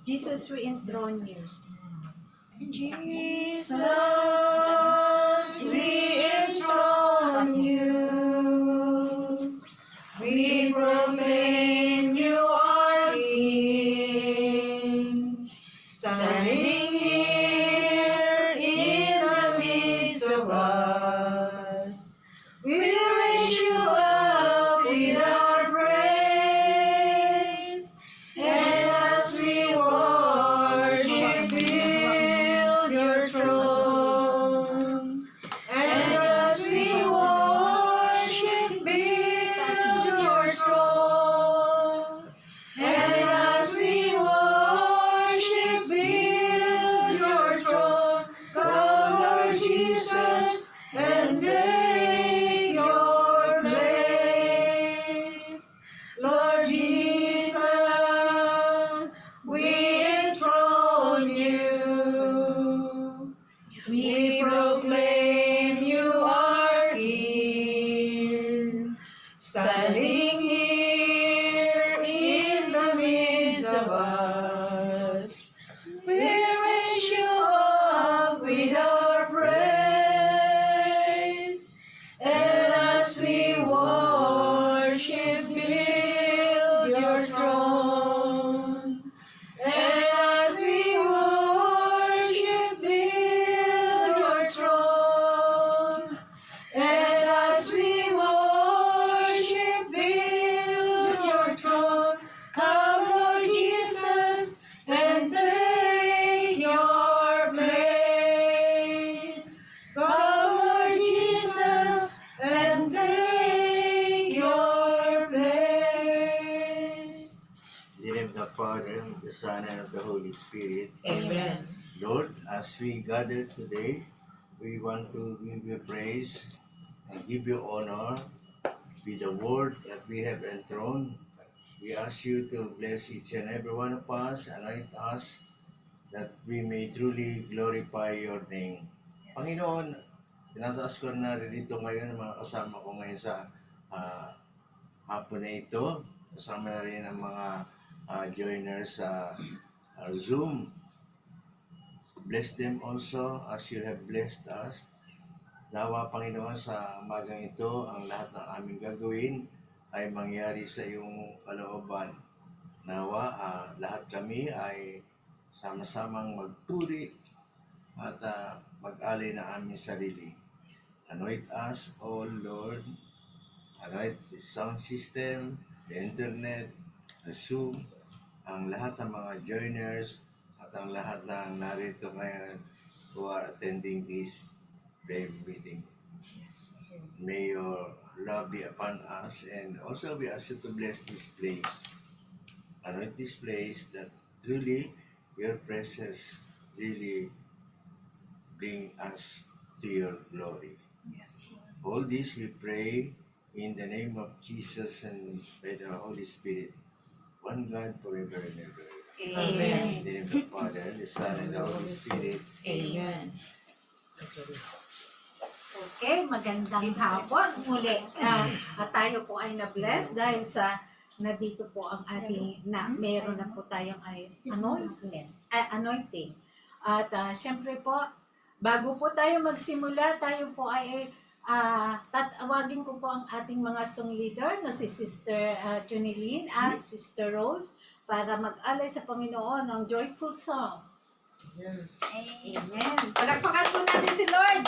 Jesus, we enthrone you. Jesus, we enthrone you. We proclaim you are King. Standing here in the midst of us, we raise you up with our praise. And as we worship, build your throne. And as we worship, build your throne. And as we worship, build your throne. Come, Lord Jesus, and take your place. Lord Jesus, we enthrone you. We proclaim you are King. Standing here in the midst of us, we raise you up with our praise. And as we worship, build your throne. And as we worship, build your throne. And as we worship, build your throne. Come, Lord Jesus, and take your place. Come, Lord Jesus, and take your place. In the name of the Father, of the Son, and of the Holy Spirit. Amen. Lord, as we gather today, we want to give you praise and give you honor with the word that we have enthroned. We ask you to bless each and every one of us, anoint us, that we may truly glorify your name. Panginoon, tinataas ko na rito ngayon mga kasama ko ngayon sa hapon na ito. Kasama na rin ang mga joiners sa Zoom. Bless them also as you have blessed us. Nawa, Panginoon, sa umagang ito, ang lahat ng aming gagawin ay mangyari sa iyong kalooban. Nawa, lahat kami ay sama-samang magturi at mag-alay na aming sarili. Anoint us, O Lord. Anoint the sound system, the internet, the Zoom, ang lahat ng mga joiners at ang lahat ng narito ngayon who are attending this prayer meeting. May your love be upon us, and also we ask you to bless this place. Anoint this place that truly your presence really bring us to your glory. Yes. All this we pray in the name of Jesus and by the Holy Spirit, one God forever and ever. Amen. In the name of the Father, the Son, and the Holy Spirit. Amen. Okay, magandang hapon muli. At tayo po ay na-bless dahil sa nandito po ang ating, meron na po tayong anointing. At syempre po, bago po tayo magsimula, tayo po ay tatawagin ko po ang ating mga song leader na si Sister Junilyn at Sister Rose para mag-alay sa Panginoon ng joyful song. Amen. Palakpakan po natin si Lord.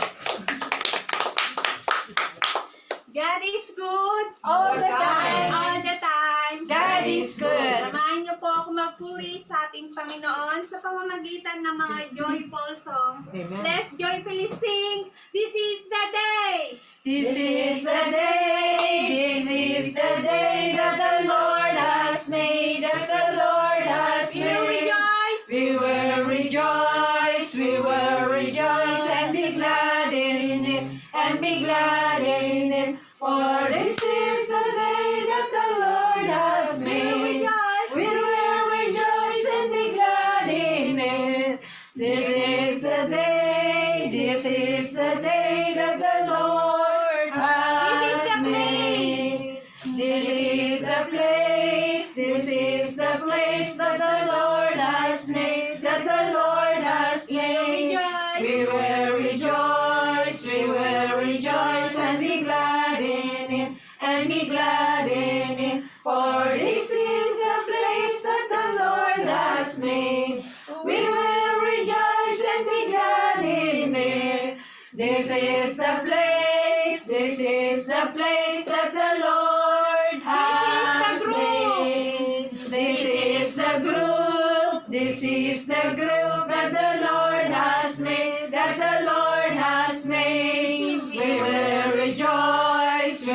God is good all the time. All the time. God is good. Samahan niyo po ako magpuri sa ating Panginoon sa pamamagitan ng mga joyful song. Amen. Let's joyfully sing. This is the day. This is the day. This is the day that the Lord has made. That the Lord has We will made. rejoice. We will rejoice. We will rejoice and be glad in it. And be glad in it. For this is the day that the Lord has made. We will rejoice and be glad in it. This is the day. This is the day that the Lord has made. This is the place. This is the the place that the Lord has made, that the Lord has made. We will rejoice, we will rejoice and be glad in it, and be glad in it. For this is the place that the Lord has made. We will rejoice and be glad in it. This is the place, this is the place that the Lord has made. This is the group, this is the group that the Lord has made, that the Lord has made. We will rejoice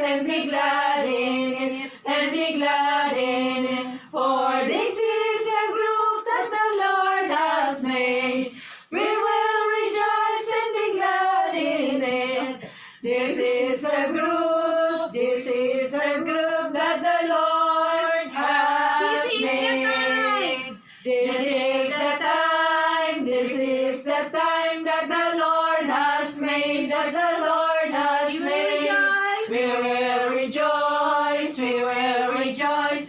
and be glad in it, and be glad in it. For this is the group that the Lord has made. We will rejoice and be glad in it. This is the group, this is the group that the Lord has made. This is the time, this is the time that the Lord has made, that the Lord has made. We will rejoice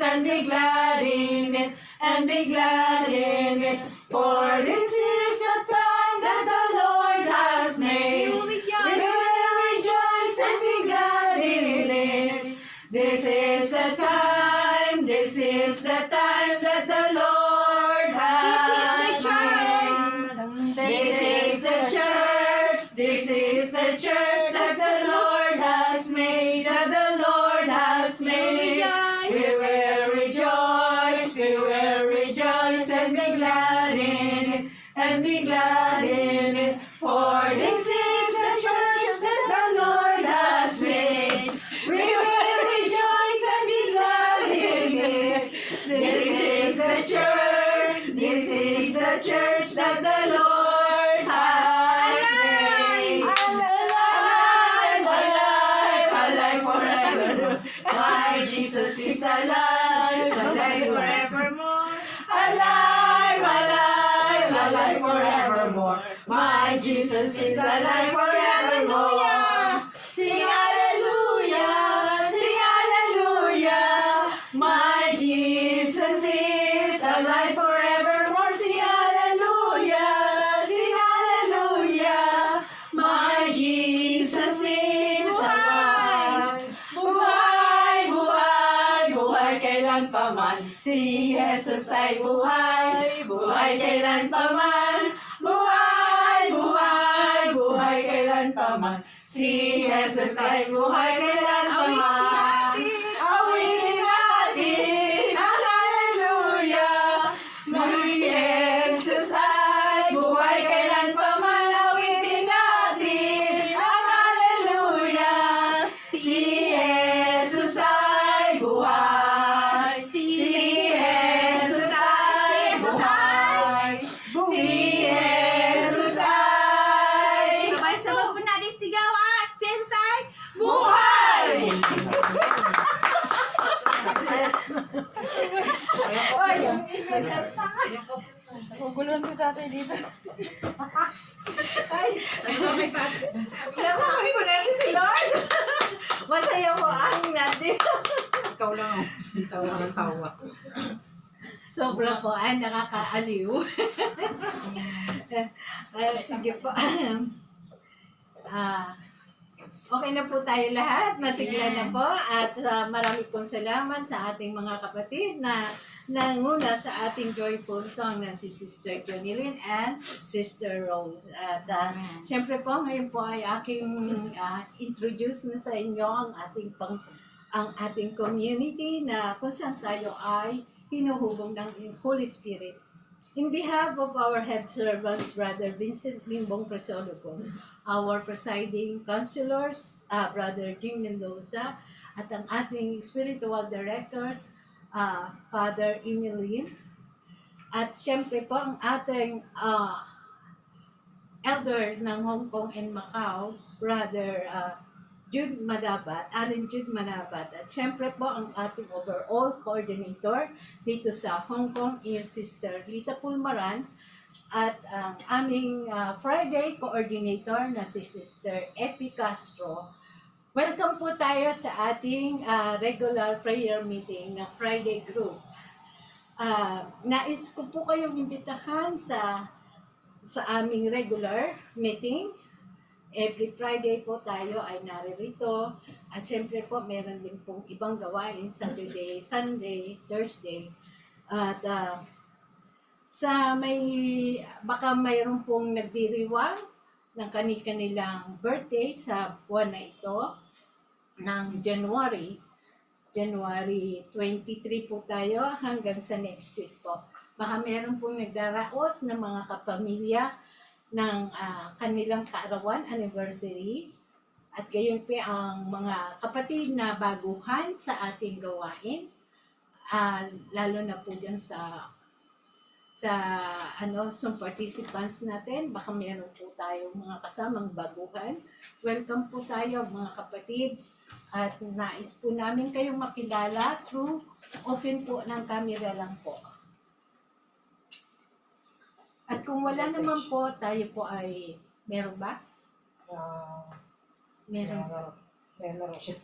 and be glad in it, and be glad in it. For this is the time that the Lord has made. We will rejoice and be glad in it. This is the time, this is the time that the Lord has made. This is the church, this is the church that the Lord has made, that the Lord has made. We will rejoice and be glad in it, and be glad in it. For this is the church that the Lord has made. We will rejoice and be glad in it. This is the church, this is the church that the Lord has made. Alive, alive, alive forever. My Jesus is alive, alive forevermore. Alive, alive, alive forevermore. My Jesus is alive forevermore. Sing hallelujah, sing hallelujah. My Jesus is alive forevermore. Sing hallelujah, sing hallelujah. My Jesus is alive. Buhay, buhay, buhay kailan paman. Si Jesus ay buhay, buhay kailan paman. Buhay, buhay, buhay kailan paman. Si Jesus ay buhay kailan paman. Awitin natin ang hallelujah. Si Jesus ay buhay kailan paman. Awitin natin ang hallelujah. Si Jesus ay buhay. Si Jesus ay buhay. Si Jesus ay Sabay-sabay po natin sigaw at si Jesus ay buhay! Success! Oy, Guguluhan si tatay dito. Nasabi ko na rin si Lord. Masaya mo ang natin. Ikaw lang ang tawa. Sobra po, ay nakakaaliw. Sige po. Okay na po tayo lahat. Masigla na po. At marami pong salamat sa ating mga kapatid na nanguna sa ating joyful song na si Sister Jonilyn and Sister Rose. At syempre po, ngayon po ay aking introduce na sa inyo ang ating community na kung saan tayo ay hinuhubog ng Holy Spirit. In behalf of our head servants, Brother Vincent Limbong Crisologo, our presiding counselors, Brother Jim Mendoza, at ang ating spiritual directors, Father Emilien, at siyempre po ang ating elder ng Hong Kong and Macau, Brother Jude Manabat, Allen Jude Manabat, at siyempre po ang ating overall coordinator dito sa Hong Kong is Sister Lita Pulmaran, at ang aming Friday coordinator na si Sister Epi Castro, Welcome po tayo sa ating regular prayer meeting na Friday group. Nais ko po kayong imbitahan sa aming regular meeting. Every Friday po tayo ay naririto. At syempre po, meron din pong ibang gawain, Saturday, Sunday, Thursday. At baka mayroon pong nagdiriwang ng kanilang birthday sa buwan na ito ng January 23 po tayo hanggang sa next week po. Baka meron pong nagdaraos ng mga kapamilya ng kanilang kaarawan, anniversary. At gayon po ang mga kapatid na baguhan sa ating gawain. Lalo na po dyan sa some participants natin, baka meron po tayong mga kasamang baguhan. Welcome po tayo mga kapatid. At nais po namin kayong makilala through open po ng camera lang po. At kung wala naman po, tayo po ay, meron ba? Meron. Meron siya.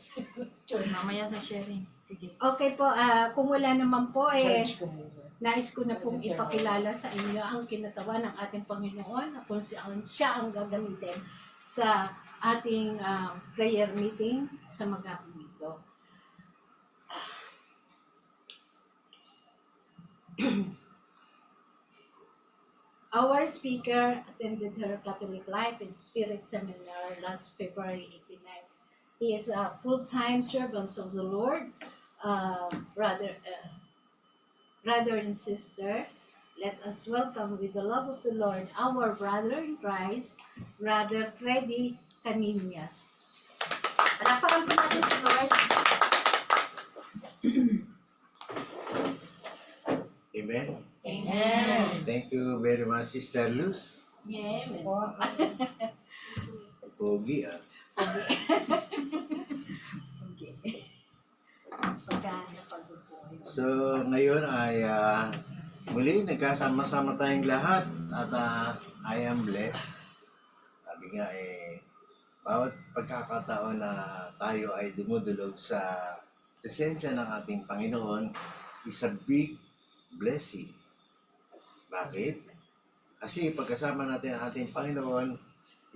Mamaya sa sharing. Sige. Okay po, kung wala naman po, Church ko muna. nais ko na pong ipakilala sa inyo ang kinatawan ng ating Panginoon na kung siya ang gagamitin sa ating prayer meeting sa maghapon ito. Our speaker attended her Catholic Life and Spirit Seminar last February 89. He is a full-time servant of the Lord, brother and sister. Let us welcome with the love of the Lord our brother in Christ, Brother Freddy Caninias. Palakpakan po natin si Lord. Amen. Amen. Thank you very much, Sister Luz. Amen. Pogi ah. Okay. Pagkano pagbubuhay. So, ngayon ay muli nagkasama-sama tayong lahat at I am blessed. Sabi nga bawat pagkakataon na tayo ay dumudulog sa presensya ng ating Panginoon is a big blessing. Bakit? Kasi pagkasama natin ang ating Panginoon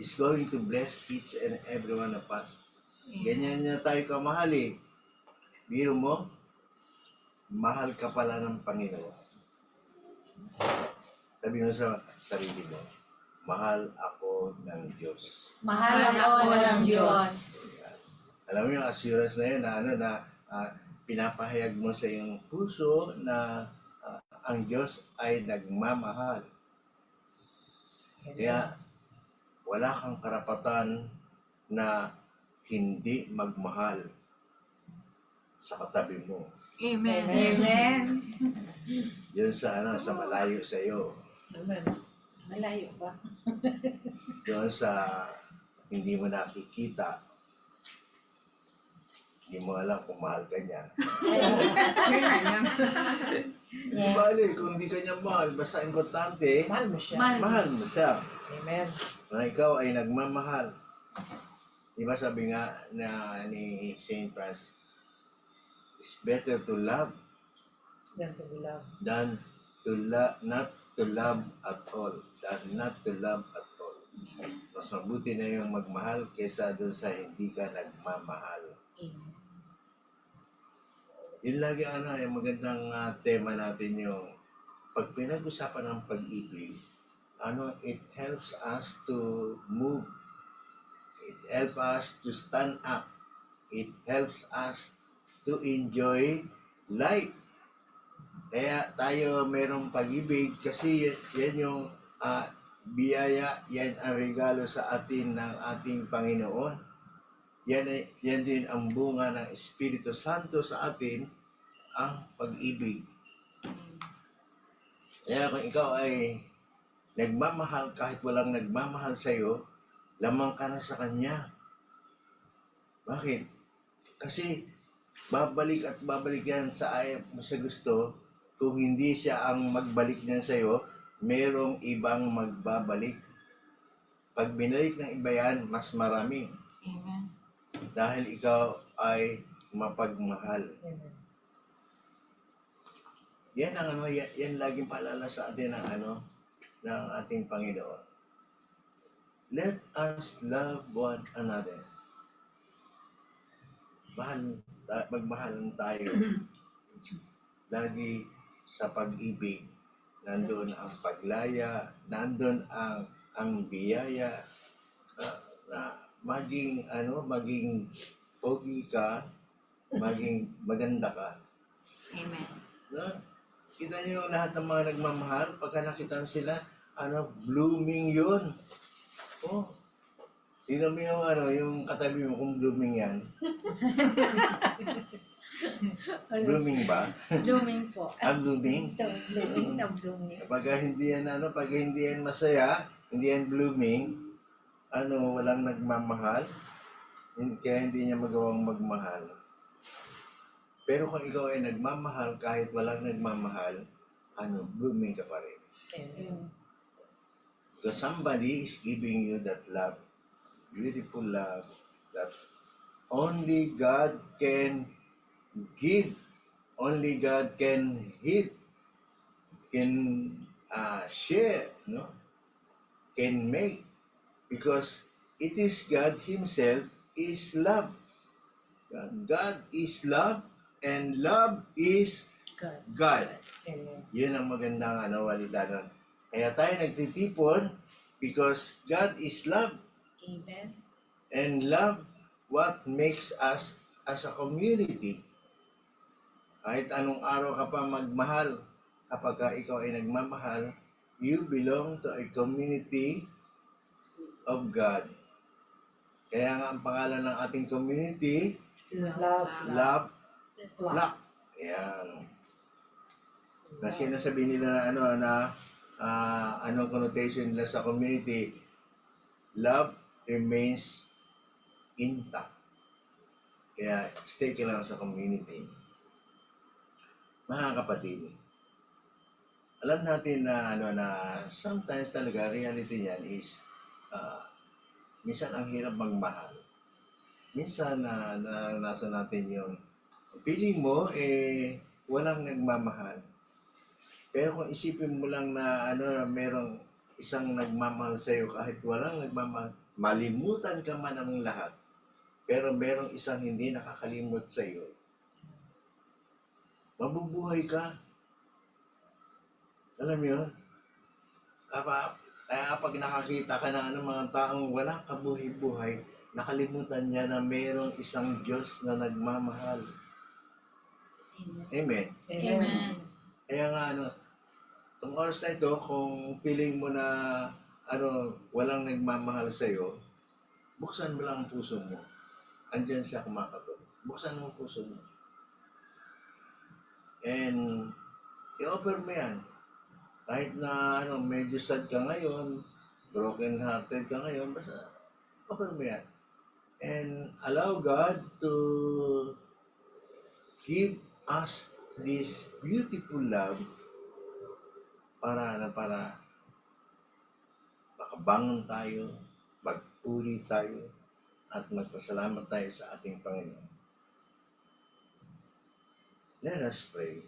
is going to bless each and every one of us. Ganyan niya tayo kamahal eh. Biro mo, mahal ka pala ng Panginoon. Sabi mo sa sarili mo, mahal ako ng Diyos. Mahal ako ng Diyos. Alam mo yung assurance na yun, na pinapahayag mo sa iyong puso na ang Diyos ay nagmamahal. Kaya wala kang karapatan na hindi magmahal sa katabi mo. Amen. Amen. Yun sa malayo sa iyo. Amen. Malayo ba? Doon sa hindi mo nakikita. Hindi mo alam kung mahal ka niya. Hindi bali, kung hindi ka niya mahal, basta importante, Mahal mo siya. mahal mo siya. Amen. Na ikaw ay nagmamahal. Di ba sabi nga ni Saint Francis, it's better to love Yan to be loved. than not to love at all. Than not to love at all. Mas mabuti na yung magmahal kaysa doon sa hindi ka nagmamahal. Yun lagi yung magandang tema natin yung pag pinag-usapan ng pag-ibig, it helps us to move. It helps us to stand up. It helps us to enjoy life. Kaya tayo merong pag-ibig kasi yan yung biyaya, yan ang regalo sa atin ng ating Panginoon. Yan din ang bunga ng Espiritu Santo sa atin, ang pag-ibig. Kaya kung ikaw ay nagmamahal kahit walang nagmamahal sa iyo, lamang ka na sa Kanya. Bakit? Kasi babalik at babalik yan sa ayaw mo sa gusto. Kung hindi siya ang magbalik niyan sa iyo, merong ibang magbabalik. Pag binalik ng iba yan, mas marami. Amen. dahil ikaw ay mapagmahal. Amen. Yan ang yan laging paalala sa atin ng ating Panginoon. Let us love one another. Magmahalan tayo. Lagi sa pag-ibig, nandun ang paglaya, nandun ang biyaya, na maging pogi ka, maging maganda ka. Amen. No? Kita niyo yung lahat ng mga nagmamahal, pagka nakita mo sila, blooming yun. Oh, tingnan mo yung katabi mo kung blooming yan. Blooming ba? Blooming po. Blooming? Ito, blooming na blooming. Pagka hindi yan masaya, hindi yan blooming, walang nagmamahal, kaya hindi niya magawang magmahal. Pero kung ikaw ay nagmamahal kahit walang nagmamahal, blooming ka pa rin. Amen. Because somebody is giving you that love, beautiful love, that only God can give, only God can share, no? Can make, because it is God Himself is love. God is love, and love is God. God. Amen. Yun ang magandang walita nun. Kaya tayo nagtitipon because God is love. Amen. And love what makes us as a community. Kahit anong araw ka pa magmahal, kapag ikaw ay nagmamahal, you belong to a community of God. Kaya nga ang pangalan ng ating community, Love. Love Flock. Ayan. Na sinasabi nila anong connotation nila sa community, love remains intact. Kaya stay ka lang sa community. Mga kapatid, alam natin na sometimes talaga reality niyan is minsan ang hirap magmahal. Minsan nasa natin yung feeling mo walang nagmamahal. Pero kung isipin mo lang na merong isang nagmamahal sa iyo kahit walang nagmamahal, malimutan ka man ang lahat. Pero merong isang hindi nakakalimot sa iyo. Mabubuhay ka. Alam mo yun? Kaya pag nakakita ka ng mga taong walang kabuhay-buhay, nakalimutan niya na merong isang Diyos na nagmamahal. Amen. Amen. Kaya nga itong oras na ito, kung feeling mo na walang nagmamahal sa iyo, buksan mo lang ang puso mo. Andiyan siya kumakatok. Buksan mo ang puso mo. And i-offer mo yan. Kahit na medyo sad ka ngayon, broken hearted ka ngayon, basta offer mo yan. And allow God to give us this beautiful love para makabangon tayo, magpuri tayo, at magpasalamat tayo sa ating Panginoon. Let us pray.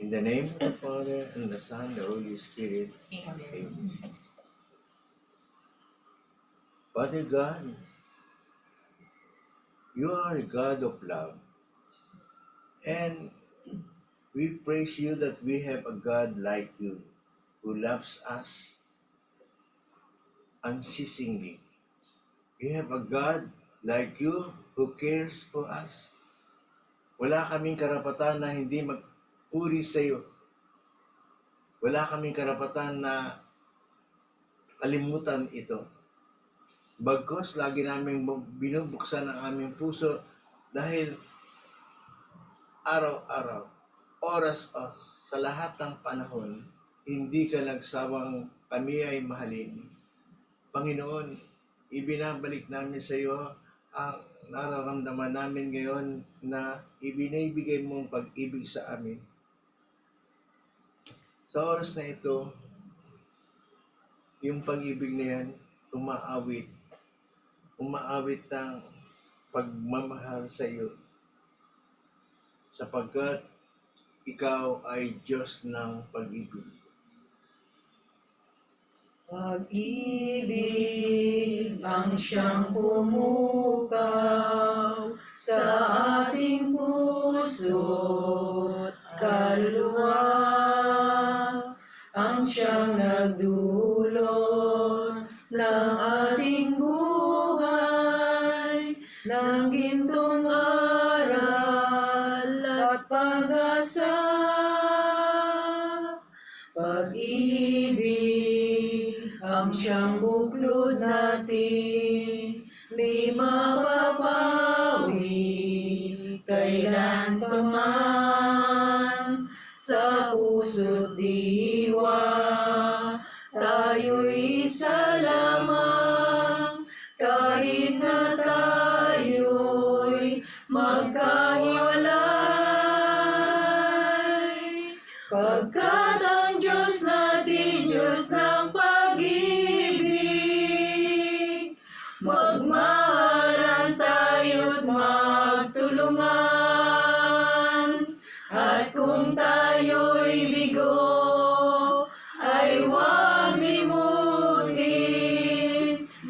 In the name of the Father, and the Son, and the Holy Spirit. Amen. Father God, you are a God of love. And we praise you that we have a God like you, who loves us unceasingly. We have a God like you who cares for us. Wala kaming karapatan na hindi magpuri sa iyo. Wala kaming karapatan na kalimutan ito. Bagkus lagi namin binubuksan ang aming puso dahil araw-araw, oras sa lahat ng panahon, hindi ka nagsawang kami ay mahalin. Panginoon, ibinabalik namin sa iyo ang nararamdaman namin ngayon na ibinibigay mong pag-ibig sa amin. Sa oras na ito, yung pag-ibig na yan, umaawit ng pagmamahal sa iyo sapagkat ikaw ay Diyos ng pag-ibig. Pag-ibig ang siyang pumukaw sa ating puso't kaluluwa, ang siyang nagdulot ng ating buhay, ng gintong aral at pag-asa. Pag-ibig ang siyang buklod natin, di mapapawi kailan pa man. Sa puso't diwa, tayo'y isa lamang, kahit na tayo'y magkahiwalay. Pagkat ang Diyos natin, Diyos ng pag-ibig, magmahalan tayo't magtulungan. At kung tayo'y bigo, ay huwag limutin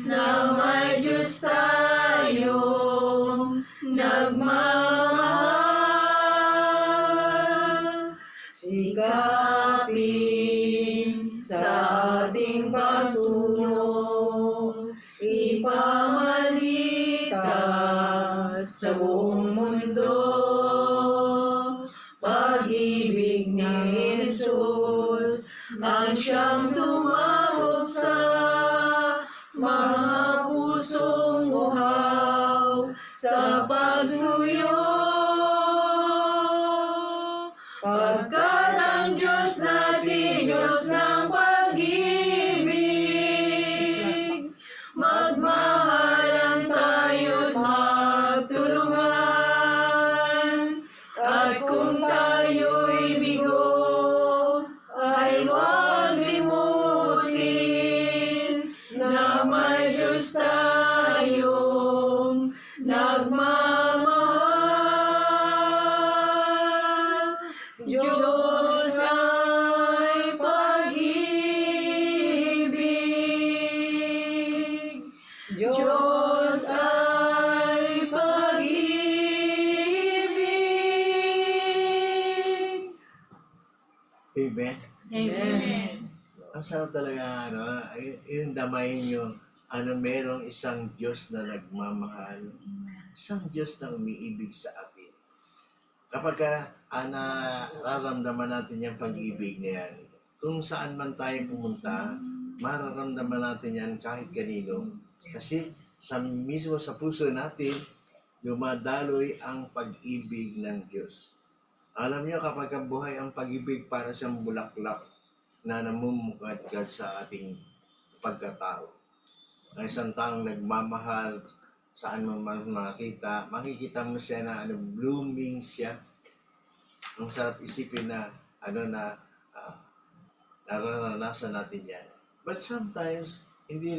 na may Diyos tayong nagmamahal. Sikapin sa ating pagtulong, ipamalita sa buong mundo. Pag-ibig ni Jesus ang siyang sumabog sa mga pusong uhaw sa pagsuyo. Pagkat ang Diyos natin, Diyos ng pag-ibig, magmahalan tayo't magtulungan. At kung tayo'y bigo, ay huwag limutin na may Diyos tayong nagmamahal. Diyos ay pag-ibig. Diyos ay pag-ibig. Amen. Amen. Ang sarap talaga, yung damayin nyo, merong isang Diyos na nagmamahal, isang Diyos na umiibig sa atin. Kapag nararamdaman natin yung pag-ibig na yan, kung saan man tayo pumunta, mararamdaman natin yan kahit kanino. Kasi mismo sa puso natin, dumadaloy ang pag-ibig ng Diyos. Alam niyo, kapag buhay ang pag-ibig para siyang bulaklak na namumukadkad sa ating pagkatao. Ang isang taong nagmamahal, saan mo man makita mo siya na blooming siya. Ang sarap isipin na nararanasan natin yan. But sometimes, hindi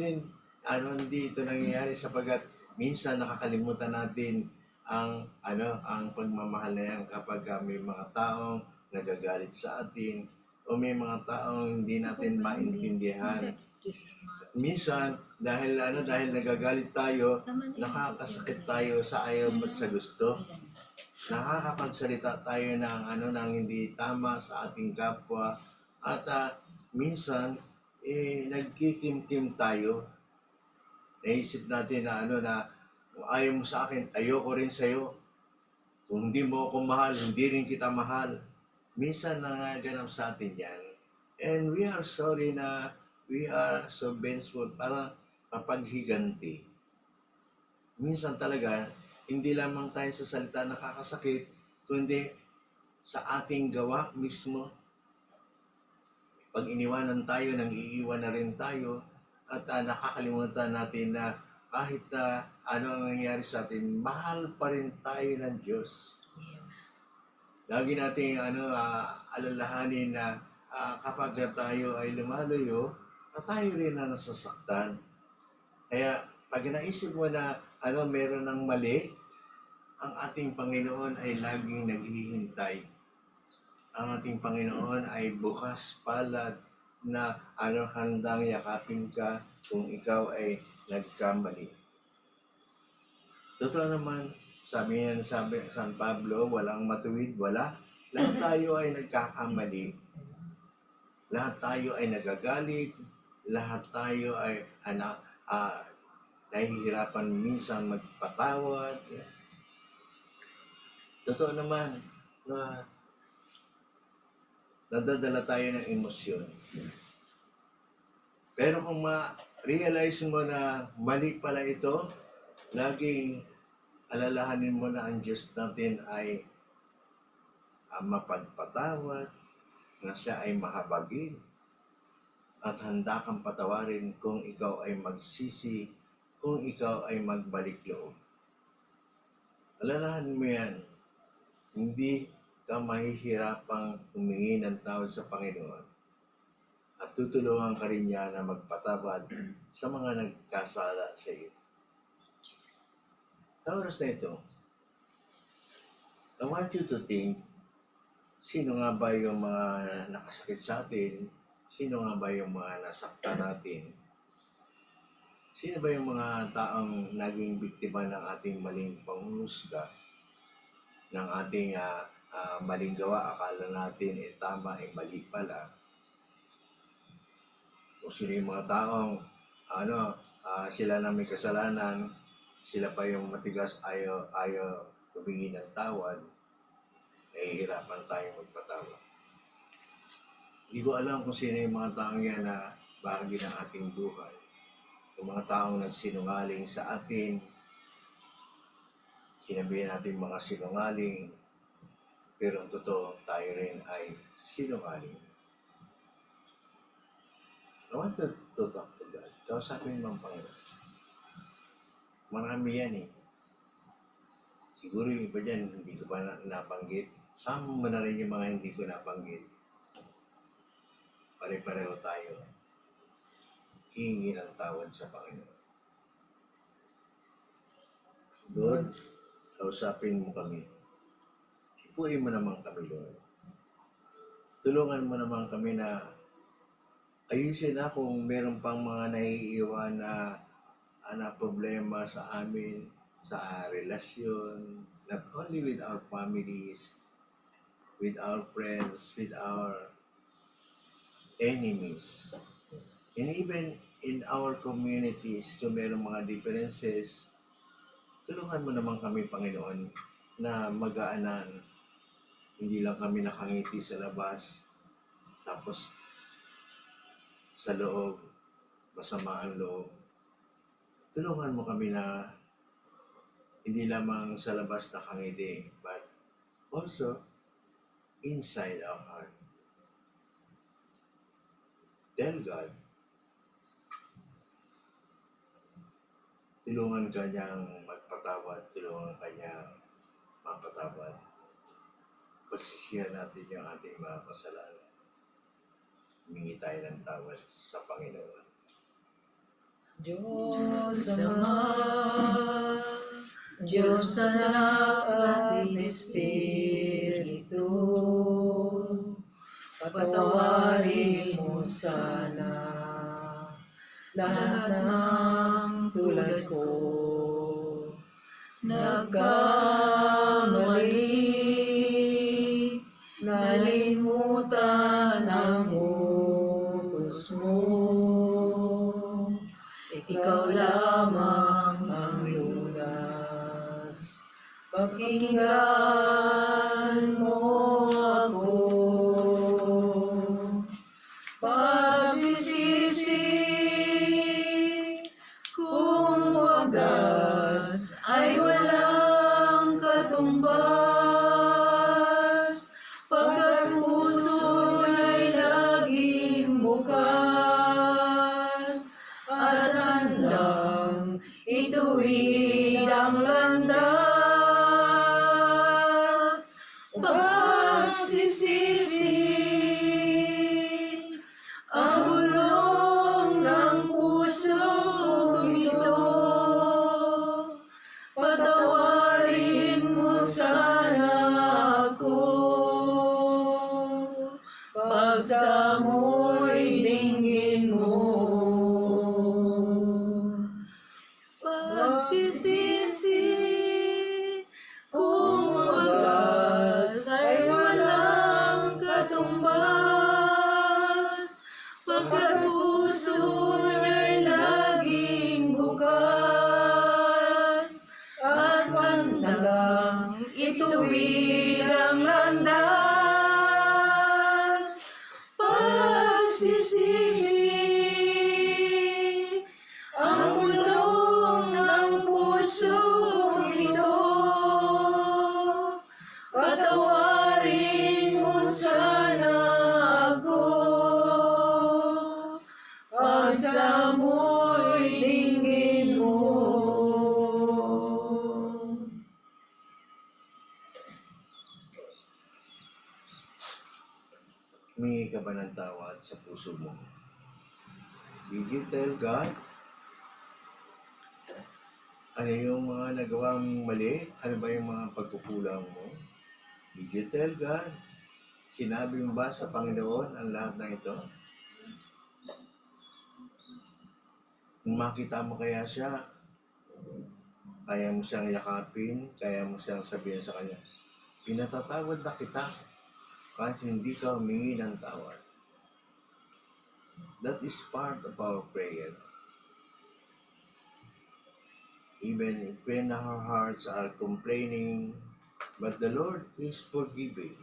ito nangyayari sapagkat minsan nakakalimutan natin ang pagmamahal na yan kapag may mga taong nagagalit sa atin o may mga taong hindi natin maintindihan. Minsan, dahil nagagalit tayo, nakakasakit tayo sa ayaw at sa gusto. Nakakapagsalita tayo ng hindi tama sa ating kapwa. At minsan, nagkikimkim tayo. Naisip natin na kung ayaw mo sa akin, ayoko rin sa'yo. Kung hindi mo ako mahal, hindi rin kita mahal. Minsan nangaganap sa atin yan. And we are sorry na we are so vengeful para mapaghiganti. Minsan talaga, hindi lamang tayo sa salita nakakasakit, kundi sa ating gawa mismo. Pag iniwanan tayo, nang iiwan na rin tayo, at nakakalimutan natin na kahit ano ang nangyari sa atin, mahal pa rin tayo ng Diyos. Lagi nating alalahanin na kapag tayo ay lumalayo, tayo rin na nasasaktan. Kaya pag naisip mo na meron ng mali, ang ating Panginoon ay laging naghihintay. Ang ating Panginoon ay bukas palad na handang yakapin ka kung ikaw ay nagkamali. Totoo naman, sabi niya sabi San Pablo, walang matuwid, wala. Lahat tayo ay nagkakamali. Lahat tayo ay nagagalit. Lahat tayo ay nahihirapan minsan magpatawad. Totoo naman na nadadala tayo ng emosyon. Pero kung ma-realize mo na mali pala ito, laging alalahanin mo na ang Diyos natin ay mapagpatawad, na siya ay mahabagin, at handa kang patawarin kung ikaw ay magsisi, kung ikaw ay magbalik loob. Alalahanin mo yan, hindi ka mahihirapang humingi ng tawad sa Panginoon at tutulungan ka rin niya na magpatawad sa mga nagkasala sa iyo. Sa oras na ito, I want you to think, sino nga ba yung mga nakasakit sa atin? Sino nga ba yung mga nasaktan natin? Sino ba yung mga taong naging biktima ng ating maling panghusga? Ng ating maling gawa, akala natin tama, mali pala. O sino yung mga taong sila na may kasalanan, sila pa yung matigas, ayaw humingi ng tawad, nahihirapan tayong magpatawad. Hindi ko alam kung sino yung mga taong yan na bahagi ng ating buhay. Yung mga taong nagsinungaling sa atin, sinabihan natin mga sinungaling, pero ang totoo, tayo rin ay sinungaling. I want to talk to God. Kausapin mo ang Panginoon. Marami yan eh. Siguro yung iba dyan, hindi ko pa nabanggit. Sama mo na rin yung mga hindi ko nabanggit. Pare-pareho tayo. Hihingi ng tawad sa Panginoon. Lord, kausapin mo kami. Ipuin mo naman kami, Lord. Tulungan mo naman kami na ayusin na kung meron pang mga naiiwan na problema sa amin, sa relasyon, not only with our families, with our friends, with our enemies, and even in our communities, kung meron mga differences, tulungan mo naman kami, Panginoon, na magaanan. Hindi lang kami nakangiti sa labas, tapos sa loob, masama ang loob. Tulungan mo kami na hindi lamang sa labas nakangiti, but also inside our heart. Tell God, tulungan ka niyang magpatawad, tulungan ka niyang mapatawad. Pagsisihan natin yung ating mga kasalanan. Humingi tayo ng tawad sa Panginoon. Diyos Ama, Diyos Anak at Espiritu, patawarin mo sana lahat ng tulad ko. Nagkamali, nalimutan ang utos mo. Ikaw lamang ang lunas. Pakinggan mo ako. Pagsisisi kung wagas ay walang katumbas. Pagkat puso ay laging bukas at handang ituwid ang landas. Pagsamoy dinggin mo. Pagsisisi kung wagas ay walang katumbas, pagkat puso niya'y laging bukas, at handang ituwid ang landas. Pagsisisi ang bulong ng pusong ito, patawarin mo sana ako. Pagsamoy dinggin mo. Humingi ka ba ng tawad sa puso mo? Did you tell God? Ano yung mga nagawang mali? Ano ba yung mga pagkukulang mo? Did you tell God? Sinabi mo ba sa Panginoon ang lahat na ito? Kung makita mo kaya siya, kaya mo siyang yakapin, kaya mo siyang sabihin sa kanya, pinatatawad na kita kahit hindi ka humingi ng tawad. That is part of our prayer. Even when our hearts are complaining, but the Lord is forgiving.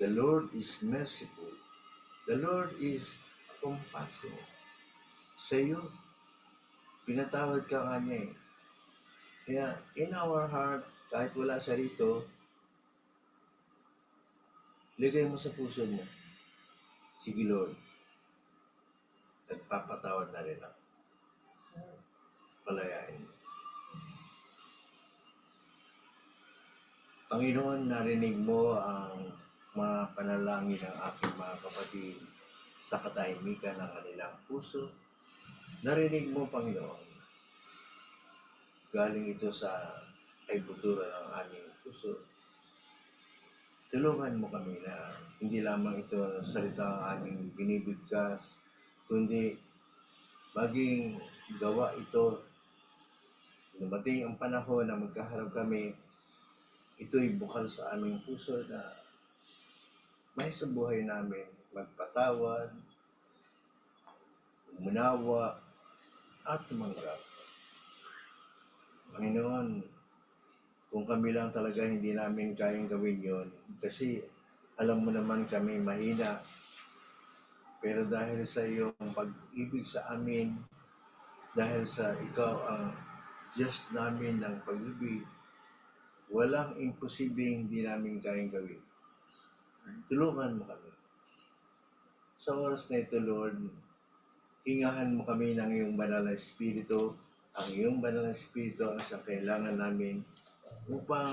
The Lord is merciful. The Lord is compassionate. Sa iyo, pinatawad ka nga niya eh. Kaya in our heart, kahit wala siya rito, ligay mo sa puso mo. Sige Lord, nagpapatawad na rin ako. Palayain mo. Panginoon, narinig mo ang mga panalangin ng aking mga kapatid sa katahimikan ng kanilang puso. Narinig mo, Panginoon, galing ito sa kaibuturan ng aming puso. Tulungan mo kami na hindi lamang ito salita ang aming binibigkas, kundi maging gawa ito. Dumating ang panahon na magkaharap kami, ito'y bukal sa aming puso na may sa buhay namin magpatawad, umunawa, at tumanggap. Panginoon, kung kami lang talaga hindi namin kayang gawin yon, kasi alam mo naman kami mahina, pero dahil sa iyong pag-ibig sa amin, dahil sa ikaw ang Diyos namin ng pag-ibig, walang imposibleng hindi namin kayang gawin. Tulungan mo kami. Sa oras na ito, Lord, hingahan mo kami ng iyong banal na Espiritu. Ang iyong banal na Espiritu ang sa kailangan namin upang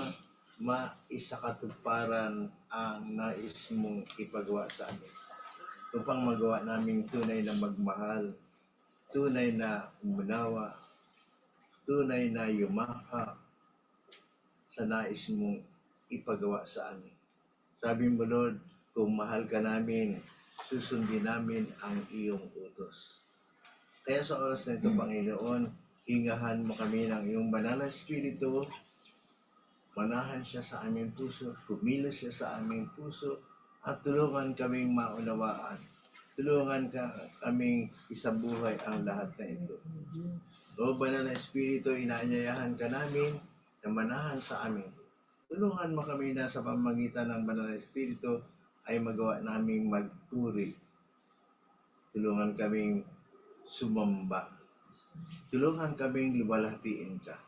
maisakatuparan ang nais mong ipagawa sa amin. Upang magawa namin tunay na magmahal, tunay na umunawa, tunay na yumakap sa nais mong ipagawa sa amin. Sabi mo, Lord, kung mahal ka namin, susundin namin ang iyong utos. Kaya sa oras na ito, Panginoon, hingahan mo kami ng iyong banal na Espiritu. Manahan siya sa aming puso, kumilos siya sa aming puso, at tulungan kaming maunawaan. Tulungan kaming isabuhay ang lahat na ito. O banal na Espiritu, inaanyayahan ka namin na manahan sa amin. Tulungan mo kami na sa pamamagitan ng banal na Espiritu ay magawa naming magpuri. Tulungan kaming sumamba. Tulungan kaming luwalhatiin ka.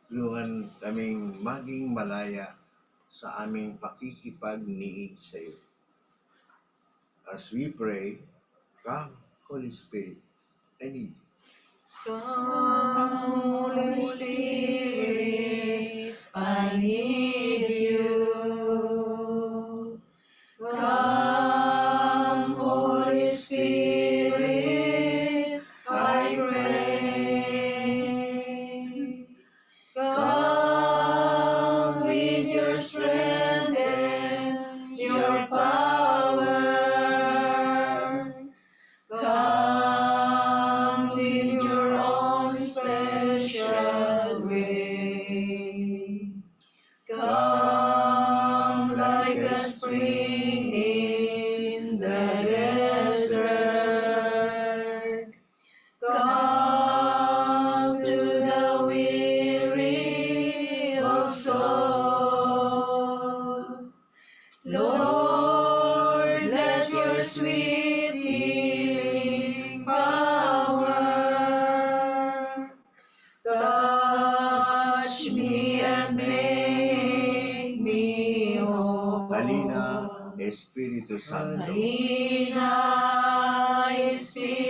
Tulungan kaming maging malaya sa aming pakikipagniig sa iyo. As we pray, come, Holy Spirit, I need you. Come, Holy Spirit, I need you. Come, Holy Spirit, I pray. Come with your strength and your power. spring in the desert. Come to the weary of soul. Lord, let your sweet healing power touch me and make me whole. Halina, Espiritu Santo. Halina, Espiritu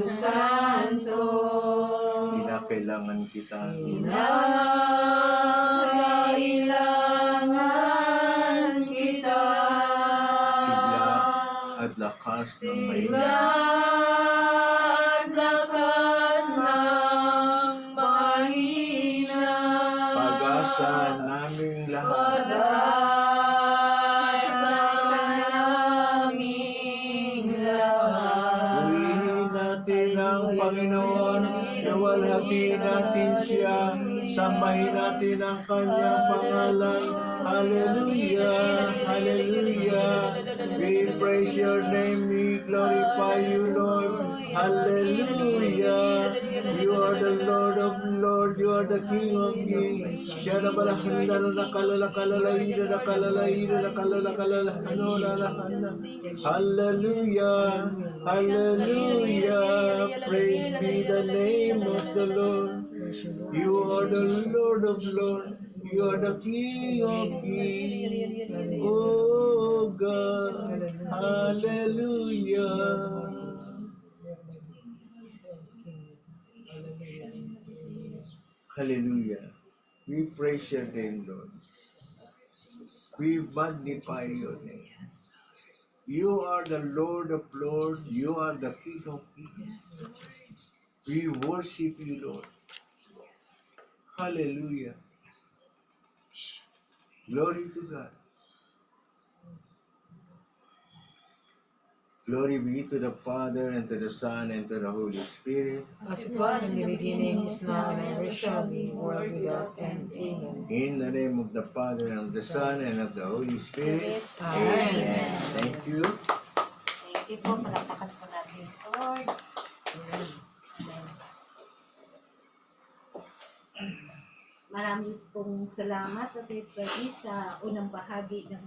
Santo. Kinakailangan kita. Kinakailangan kita. Sigla at lakas ng Sigla mahina. at lakas ng mahina. Pag-asa naming lahat. Pag-asa naming lahat. Purihin natin ang Panginoon, nawalhati natin siya, sambahin natin ang kanyang pangalan. Hallelujah, hallelujah. We praise your name, we glorify you, Lord. Hallelujah. You are the Lord of Lords, you are the King of Kings. Siya na balahanda na nakalalakalalaida, nakalalaida, nakalalakalalakalalakalala. Hallelujah, hallelujah. Praise be the name of the Lord. You are the Lord of Lords, you are the King of Kings. Oh God, hallelujah. Hallelujah. We praise your name, Lord. We magnify your name. You are the Lord of Lords. You are the King of Kings. We worship you, Lord. Hallelujah. Glory to God. Glory be to the Father, and to the Son, and to the Holy Spirit. As it was in the beginning, is now, and ever shall be, world without end. Amen. In the name of the Father, and of the Son, and of the Holy Spirit. Amen. Amen. Thank you. Thank you po. Palakpakan po natin sa Lord. Marami pong salamat at Brady sa unang bahagi ng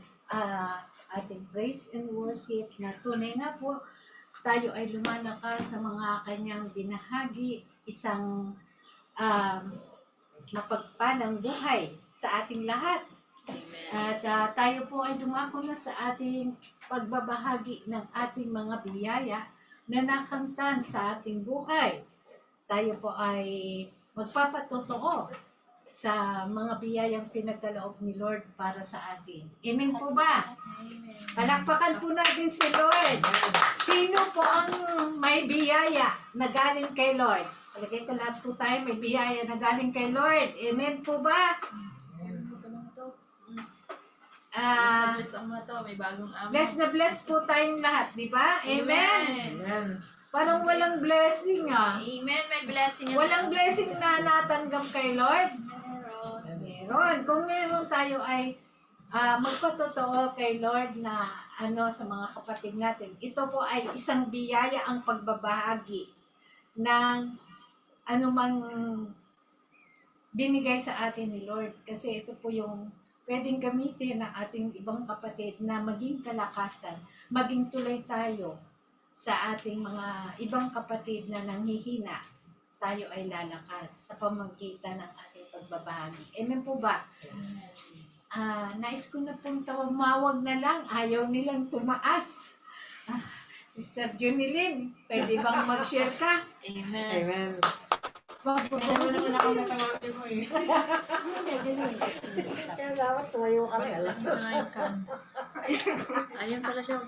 ating praise and worship na tunay nga po tayo ay lumalakas sa mga kanyang binahagi, isang mapagpalang buhay sa ating lahat. At tayo po ay dumako na sa ating pagbabahagi ng ating mga biyaya na nakamtan sa ating buhay. Tayo po ay magpapatotoo sa mga biyayang pinagkaloob ni Lord para sa atin. Amen po ba? Palakpakan po natin si Lord. Sino po ang may biyaya na galing kay Lord? Palagay ko lahat po tayo may biyaya na galing kay Lord. Amen po ba? Bless na bless po tayong lahat, di ba? Amen. Amen. Parang walang blessing Amen. May blessing. Walang blessing na natanggap kay Lord. Meron. Kung meron tayo ay magpatotoo kay Lord na sa mga kapatid natin. Ito po ay isang biyaya ang pagbabahagi ng anumang binigay sa atin ni Lord. Kasi ito po yung pwedeng gamitin ng ating ibang kapatid na maging kalakasan, maging tulay tayo sa ating mga ibang kapatid na nanghihina. Tayo ay lalakas sa pamamagitan ng ating pagbabahagi. Amen po ba? Nais ko na pong tumawag na lang. Ayaw nilang tumaas. Sister Junilyn, pwede bang mag-share ka? Amen. Ano naman ako natawagin mo eh. Kaya dapat tumayo kami. Ayun pala siya.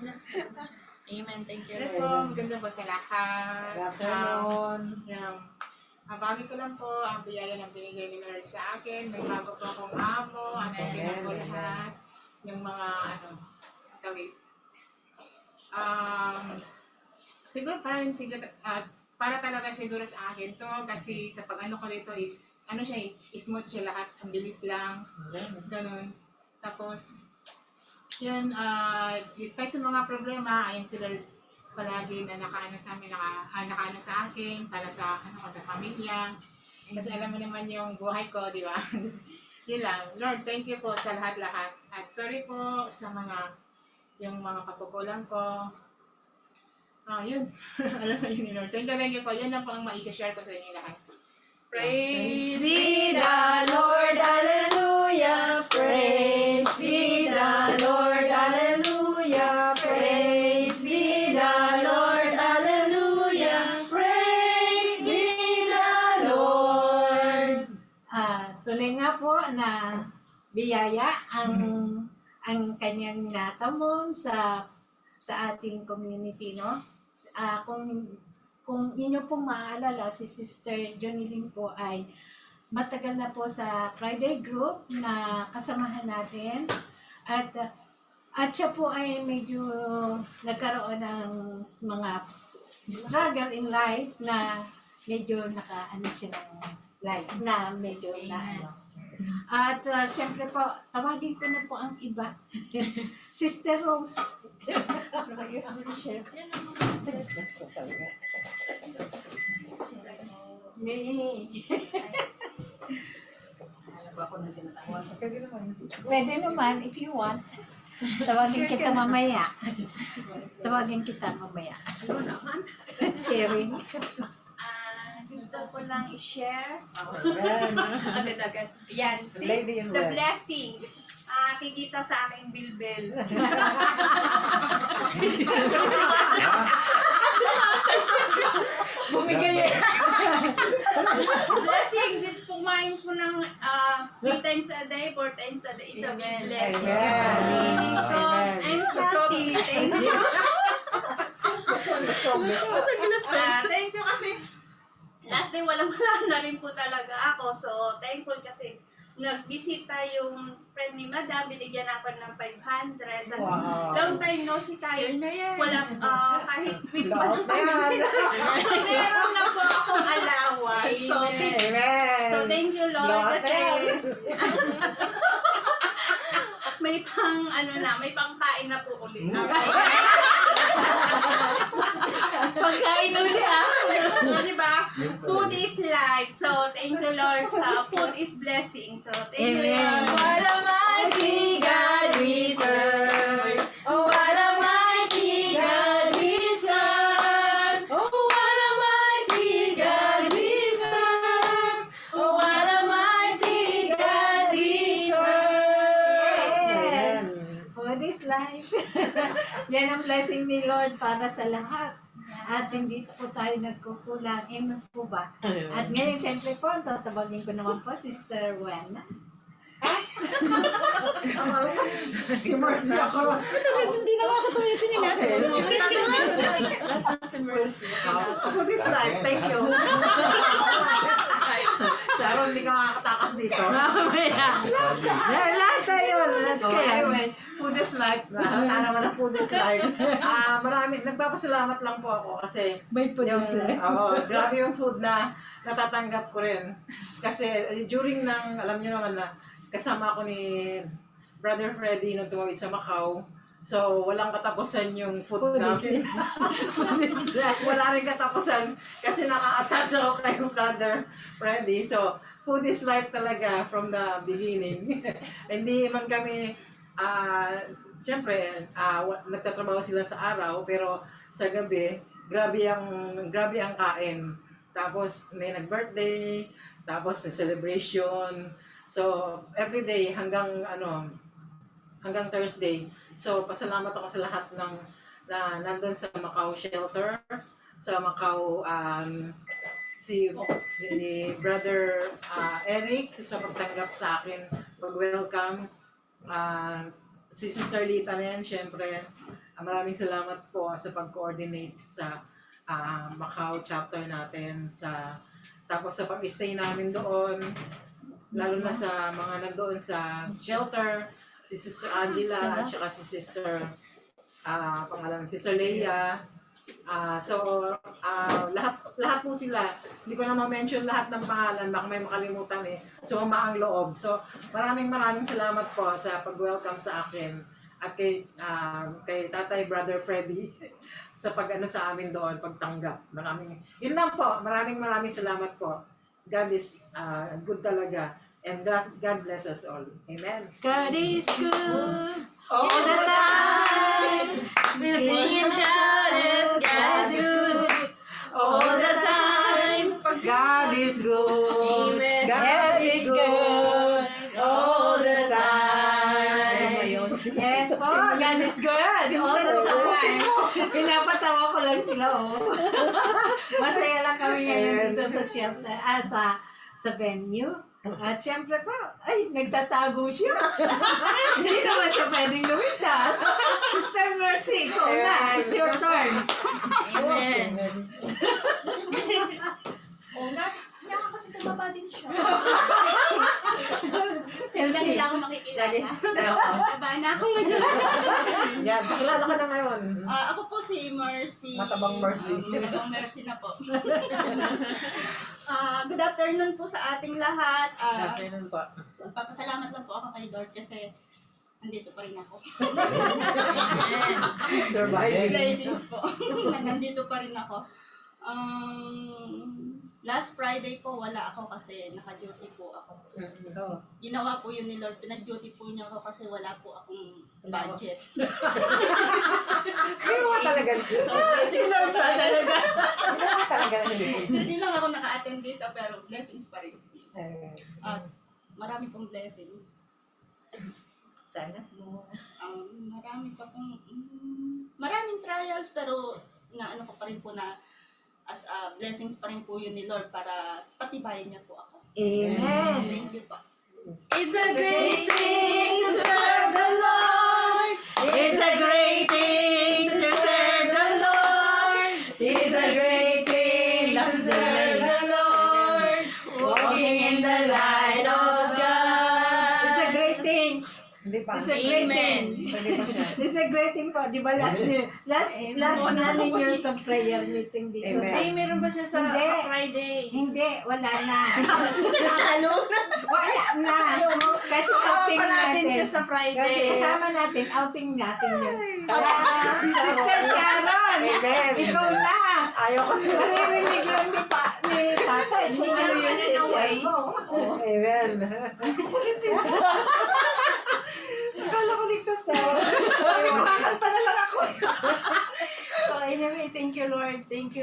Amen. Thank you, Hello po, maganda po sa lahat. Good afternoon. Abagi ko lang po ang biyaya ng binigay ni Lord sa akin. May bago po akong amo at okay po lahat ng mga tawis. Siguro para talaga siguro sa akin to kasi sa pag-ano ko dito is smooth siya lahat, ang bilis lang, ganun. Tapos, yun, despite sa mga problema, ayun sila palagi na nakaano sa amin, nakaano sa akin, para sa, sa pamilya. Kasi alam mo naman yung buhay ko, di ba? Yun lang. Lord, thank you po sa lahat-lahat. At sorry po sa yung mga kapukulan ko. Yun. Alam mo yun, Lord. Thank you po. Yun lang po ang maisa-share ko sa inyo lahat. Praise be the Lord, hallelujah. Praise be the Lord, hallelujah. Praise be the Lord, hallelujah. Praise be the Lord. Tunay nga po na biyaya ang kanyang natamon sa ating community, no? Kung inyo pong maaalala, si Sister Jonilyn po ay matagal na po sa Friday group na kasamahan natin. At siya po ay medyo nagkaroon ng mga struggle in life na medyo naka-ano siya ng life na medyo na ano. At siyempre po, tawagin ko na po ang iba. Sister Rose. Pwede naman, if you want. Tawagin kita mamaya. Ano naman? Sharing. Gusto ko lang i-share. Amen. Agad-agad. Yan, see? Lady in The red. blessings. Kikita sa aking bilbil. Bumigay. Blessing, din kumain ko ng 3 times a day, 4 times a day. Is a big blessing. Amen. So, I'm happy. Thank you. Thank you kasi last day wala na rin po talaga ako. So, thankful kasi nagbisita yung friend ni Madam, binigyan ako ng 500. And Wow. long time no si tayo. Wala, kahit weeks pa lang. Amen. So, meron na po akong allowance. So, Amen. thank you Lord Lord, kasi may may pangkain na po ulit. Pagkain ulit So, di ba? Food is life. So, thank you Lord sa food is blessing. So, thank you Lord. What a mighty God we serve. Oh, What a mighty God we serve. oh, what a mighty God we serve. Oh, what a mighty God we serve. Amen. For this life. Yan ang blessing ni Lord para sa lahat. At hindi po tayo nagkukulang. Amen po ba? At ngayon, siyempre po, tatawagin ko naman po, Sister Juana. Si Mercy ako. Hindi na ako tumitingin natin. For this life, thank you. Sharon, hindi ka makakatakas dito. Lahat tayo. Lahat So, kayo. anyway, food is life. Halata naman ang food is life. Nagpapasalamat lang po ako kasi May po yung, this life. grabe yung food na natatanggap ko rin. Kasi during alam niyo naman na kasama ako ni Brother Freddy nung tumawid sa Macau. So, walang katapusan yung food namin. Wala rin katapusan kasi naka-attach ako kay Brother Freddy. So, food is life talaga from the beginning. Hindi man kami, siyempre, nagtatrabaho sila sa araw, pero sa gabi, grabe ang kain. Tapos, may nag-birthday, tapos celebration. So, every day hanggang Thursday. So, pasalamat ako sa lahat na nandun sa Macau shelter, sa Macau, si Brother Eric sa pagtanggap sa akin, pag-welcome. Si Sister Lita rin, syempre, maraming salamat po sa pag-coordinate sa Macau chapter natin. Tapos sa pag-stay namin doon, lalo na sa mga nandoon sa shelter, si Sister Angela at saka si Sister Sister Leia, Lahat po sila, hindi ko na ma-mention lahat ng pangalan, baka may makalimutan eh. Sumama ang loob. So, maraming salamat po sa pag-welcome sa akin at kay Tatay Brother Freddy sa pag-ano sa amin doon, pagtanggap. Yun lang po, maraming salamat po. God is good talaga. And God bless us all. Amen. God is good All all the time. We'll sing and shout it. God is good all the time. God is good. Amen. God is good all the time. Yes po, God is good all the time. Pinapatawa ko lang sila, oh. Masaya lang kami ngayon dito sa shelter, sa venue. At syempre po, ay, nagtatago siya. Hindi naman siya pwedeng lumitaas. Sister Mercy, ikaw na. It's your turn. Amen. Oo nga, niya kasi tumaba din siya. Siyempre, hindi ako makikilala. Taba na ako ngayon. Yan, pakilala ka na ngayon. Ako po si Mercy. Matabang Mercy. Matabang Mercy na po. Good afternoon po sa ating lahat. Afternoon po. Papasalamat lang po ako kay Lord kasi nandito pa rin ako. Surviving. Blessings po. Nandito pa rin ako. Last Friday po wala ako kasi naka-duty po ako. Ginawa po yun ni Lord. Pinag-duty po niya ako kasi wala po akong budget. Ginawa talaga. Si Lord talaga. Ginawa talaga. Hindi lang ako naka-attend dito pero blessings pa rin. At marami pong blessings. Sana. Marami pa pong maraming trials pero naano ko pa rin po na as blessings pa rin po yun ni Lord para patibayin niya po ako. Amen. Thank you po. It's a great thing to serve the Lord. It's a great thing to serve the Lord. It's a great thing to serve the Lord. Walking in the light of God. It's a great thing. Hindi pa. It's a great thing. Hindi pa siya. It's a great thing po. Di ba last na ninyo itong prayer meeting dito. Amen. Ay, meron ba siya sa Hindi. Friday? Hindi, wala na. Nakalo na. Wala na. Kasi outing natin natin. siya sa Friday. Kasi kasama natin, outing natin yun. Ah, Sister Sharon, Amen. ikaw na. Ayaw kasi. Maririnig lang ni tatay. Kung ano yung share mo. Amen. Akala ko ligtas na. Makakanta na lang ako. So anyway, thank you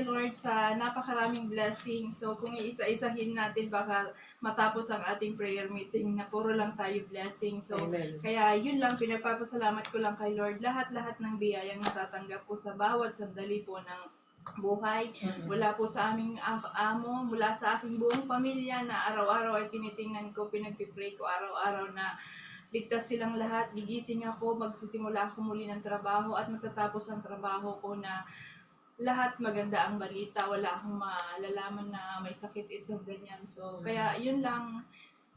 Lord sa napakaraming blessings. So kung iisa-isahin natin baka matapos ang ating prayer meeting na puro lang tayo blessing. So Amen. kaya yun lang, pinagpapasalamat ko lang kay Lord. Lahat ng biyayang natatanggap po sa bawat sandali po ng buhay. Mula po sa aming amo, mula sa aking buong pamilya na araw-araw ay tinitingnan ko, pinagpipray ko araw-araw na ligtas silang lahat, gigising ako, magsisimula ako muli ng trabaho at matatapos ang trabaho ko na lahat maganda ang balita, wala akong malalaman na may sakit ito, ganyan. So, kaya yun lang,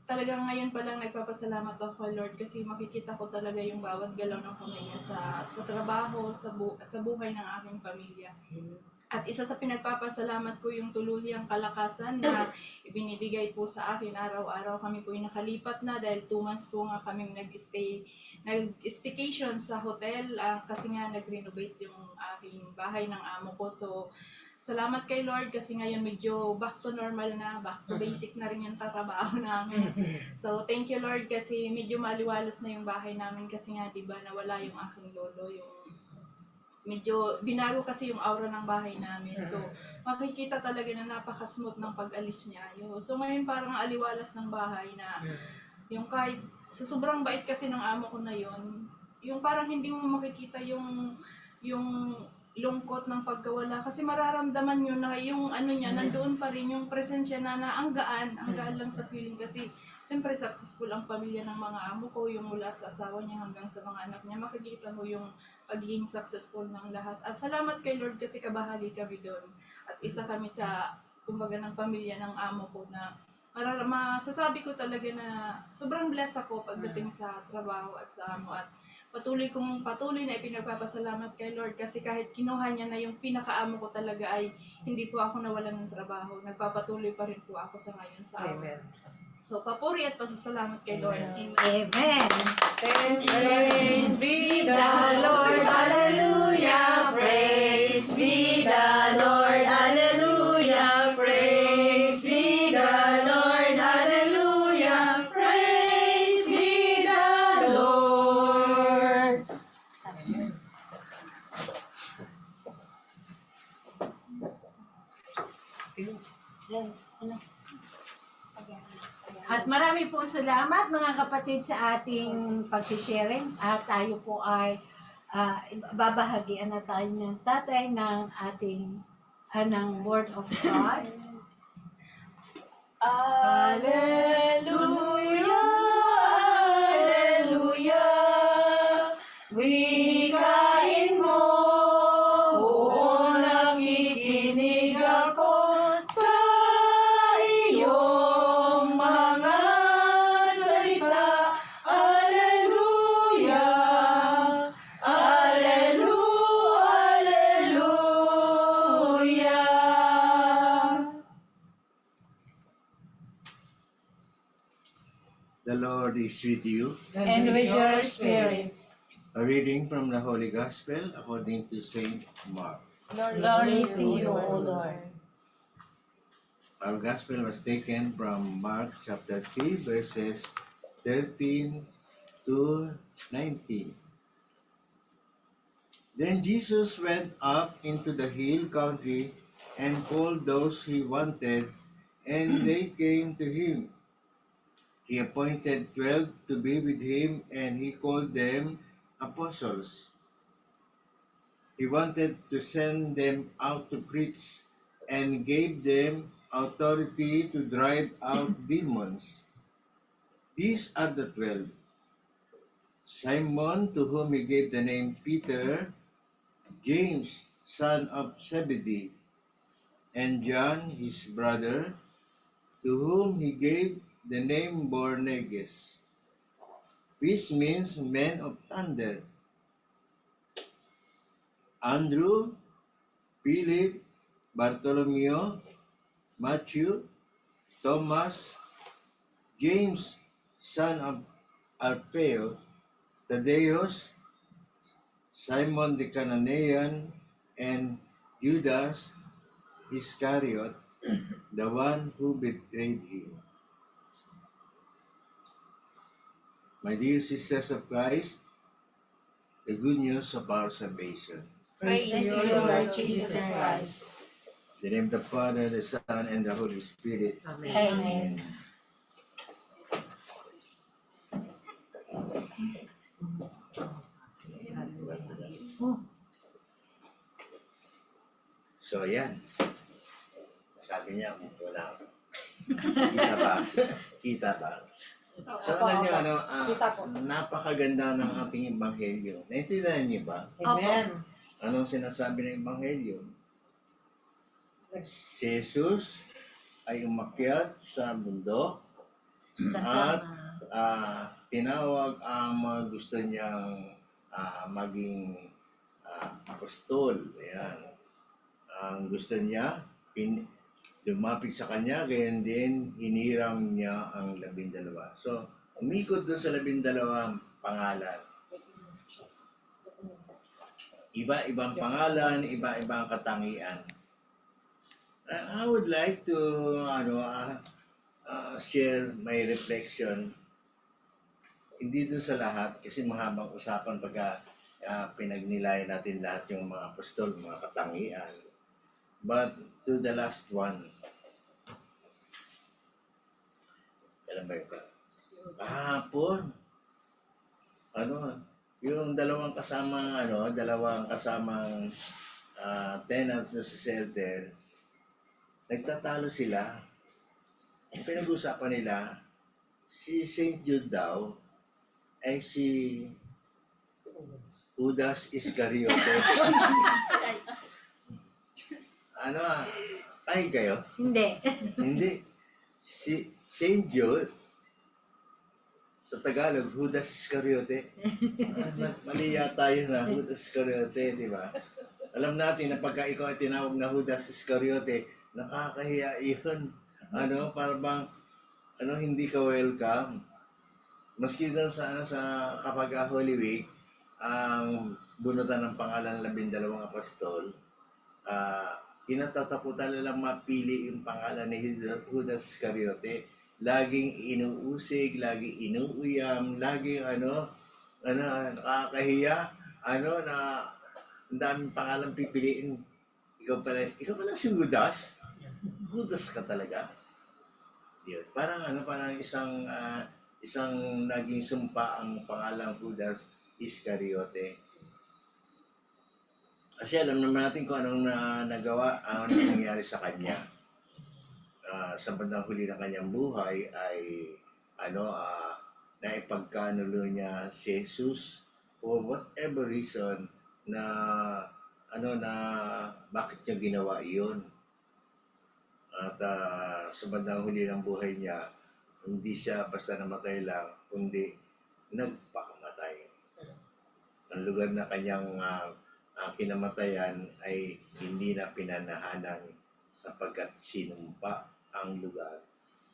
talagang ngayon pa lang nagpapasalamat ako kay Lord kasi makikita ko talaga yung bawat galaw ng pamilya sa trabaho, sa buhay ng aking pamilya. At isa sa pinagpapasalamat ko yung tuluyang kalakasan na ibinibigay po sa akin araw-araw. Kami po yung nakalipat na dahil 2 months po nga kaming nag-staycation sa hotel kasi nga nag-renovate yung aking bahay ng amo ko. So, salamat kay Lord kasi ngayon medyo back to normal na, back to basic na rin yung trabaho namin. So, thank you Lord kasi medyo maliwalas na yung bahay namin kasi nga diba nawala yung aking lolo, yung medyo binago kasi yung aura ng bahay namin. So, makikita talaga na napaka-smooth ng pag-alis niya. So, ngayon parang aliwalas ng bahay na yung kahit sa sobrang bait kasi ng amo ko na yon, yung parang hindi mo makikita yung lungkot ng pagkawala kasi mararamdaman yun na yung ano niya, nandoon pa rin yung presensya na ang gaan lang sa feeling kasi siyempre successful ang pamilya ng mga amo ko, yung mula sa asawa niya hanggang sa mga anak niya, makikita mo yung pagiging successful ng lahat. At salamat kay Lord kasi kabahagi kami doon. At isa kami sa, kumbaga ng pamilya ng amo ko na masasabi ko talaga na sobrang blessed ako pagdating sa trabaho at sa amo. At patuloy na ipinagpapasalamat kay Lord kasi kahit kinuha niya na yung pinakaamo ko talaga ay hindi po ako nawalan ng trabaho. Nagpapatuloy pa rin po ako sa ngayon sa Amen. So, papuri at pasasalamat kay Lord. Amen. Praise be the Lord, hallelujah. Praise be the Lord, hallelujah. Praise be the Lord, hallelujah. Praise be the Lord. At marami po salamat mga kapatid sa ating pag-sharing at tayo po ay babahagian na tayo ng tatay ng ating ng Word of God. Hallelujah, hallelujah. Wikain mo, oo, nakikinig ako sa iyong mga salita. Hallelujah, hallelujah. The Lord is with you. And with your spirit. A reading from the Holy Gospel according to Saint Mark. Glory to you, O Lord. Our Gospel was taken from Mark chapter 3 verses 13 to 19. Then Jesus went up into the hill country and called those he wanted, and they came to him. He appointed 12 to be with him, and he called them apostles. He wanted to send them out to preach and gave them authority to drive out demons. These are the 12. Simon, to whom he gave the name Peter, James, son of Zebedee, and John, his brother, to whom he gave the name Boanerges, which means men of thunder. Andrew, Philip, Bartholomew, Matthew, Thomas, James, son of Alphaeus, Thaddeus, Simon the Canaanian, and Judas Iscariot, the one who betrayed him. My dear sisters of Christ, the good news of our salvation. Praise to you, Lord Jesus Christ. In the name of the Father, the Son, and the Holy Spirit. Amen. So, yan. Sabi niya, wala. Kita ba? Kita ba? So, alam niyo, napakaganda ng ating Ebanghelyo. Naintindihan niyo ba? Amen. Anong sinasabi ng Ebanghelyo? Si Jesus ay umakyat sa mundo at tinawag ang mga gusto niyang maging apostol. Ayan. Ang gusto niya, lumapit sa kanya, gayon din hinirang niya ang 12. So, umikot doon sa 12 pangalan. Iba-ibang pangalan, iba-ibang katangian. I would like to share my reflection. Hindi doon sa lahat, kasi mahabang usapan pagka pinagnilay natin lahat yung mga apostol, mga katangian. But to the last one, alam ba ito? Kahapon, yung dalawang kasamang tenants na sa shelter, nagtatalo sila. Ang pinag-usapan nila, si St. Jude daw ay si Judas Iscariote. Ay kayo? Hindi. Hindi. Si St. Jude, Sa Tagalog, Judas Iscariote. Mali yata yun na, Judas Iscariote, di ba? Alam natin na pagka ikaw ay tinawag na Judas Iscariote, nakakahiya yun. Para bang, hindi ka welcome. Maski doon sa kapag Holy Week, ang bunutan ng pangalan ng 12 apostol, kinatatakutan nilang mapili yung pangalan ni Judas Iscariote. Laging inuusig, laging inuuyam, laging nakakahiya, na ang daming pangalan pipiliin. Ikaw pala si Judas? Judas ka talaga? Yun. Parang isang naging sumpa ang pangalang Judas Iscariote. Kasi alam naman natin kung anong nagawa, anong nangyari sa kanya. Sa bandang huli ng kanyang buhay ay naipagkanulo niya si Jesus for whatever reason na bakit niya ginawa iyon. At sa bandang huli ng buhay niya, hindi siya basta namatay lang, kundi nagpakamatay. Ang lugar na kanyang kinamatayan ay hindi na pinanahanan sapagkat sinumpa ang lugar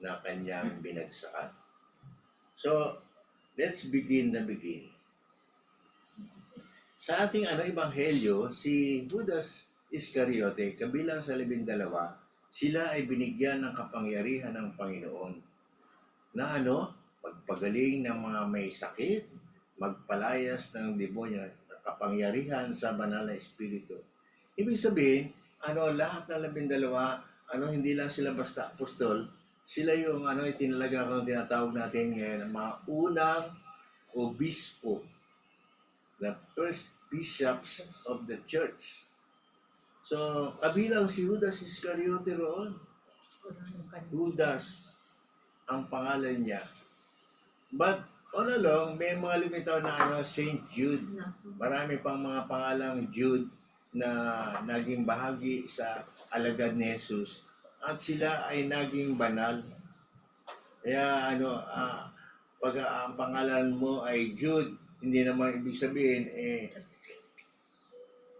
na kanyang binagsakan. So, let's begin. Sa ating ebanghelyo, si Judas Iscariote, kabilang sa 12, sila ay binigyan ng kapangyarihan ng Panginoon na magpagaling ng mga may sakit, magpalayas ng demonyo, kapangyarihan sa banal na espiritu. Ibig sabihin, lahat ng 12, hindi lang sila basta apostol, sila yung itinalaga kung tinatawag natin ngayon, ang mga unang obispo, the first bishops of the church. So, kabilang si Judas Iscariote roon. Judas ang pangalan niya. But all along, may mga lumitaw na Saint Jude. Marami pang mga pangalang Jude na naging bahagi sa alagad ni Jesus. At sila ay naging banal. Kaya pag ang pangalan mo ay Jude, hindi naman ibig sabihin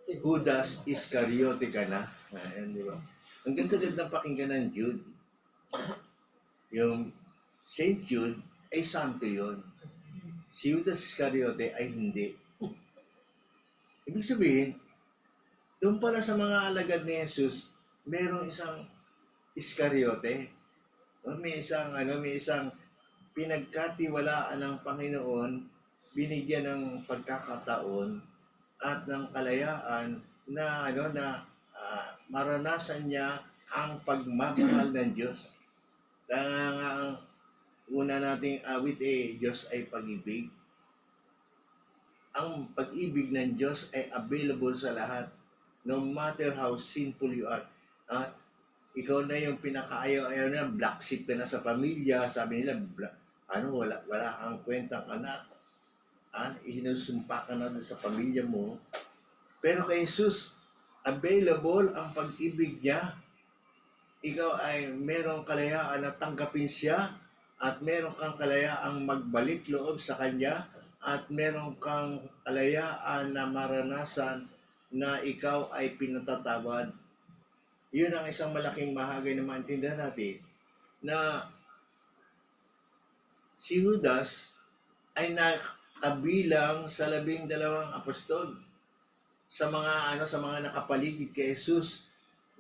Judas Iscariote ka na. Di ba? Ang ganda-ganda pakinggan ng Jude. Yung Saint Jude ay santo yon. Si Judas Iscariote ay hindi. Ibig sabihin, doon pala sa mga alagad ni Jesus, merong isang Iscariote. May isang pinagkatiwalaan ng Panginoon, binigyan ng pagkakataon at ng kalayaan na maranasan niya ang pagmamahal ng Diyos. Ang una nating awit Diyos ay pag-ibig. Ang pag-ibig ng Diyos ay available sa lahat. No matter how sinful you are. Ikaw na yung pinakaayaw-ayaw na, black sheep ka na sa pamilya. Sabi nila, wala kang kwentang anak. Isinusumpa ka na sa pamilya mo. Pero kay Jesus, available ang pag-ibig niya. Ikaw ay merong kalayaan na tanggapin siya at meron kang kalayaang magbalik loob sa Kanya at meron kang kalayaan na maranasan na ikaw ay pinatatawad. Yun ang isang malaking bahagi na maintindihan natin na si Judas ay nakabilang sa 12 apostol. Sa mga nakapaligid kay Jesus,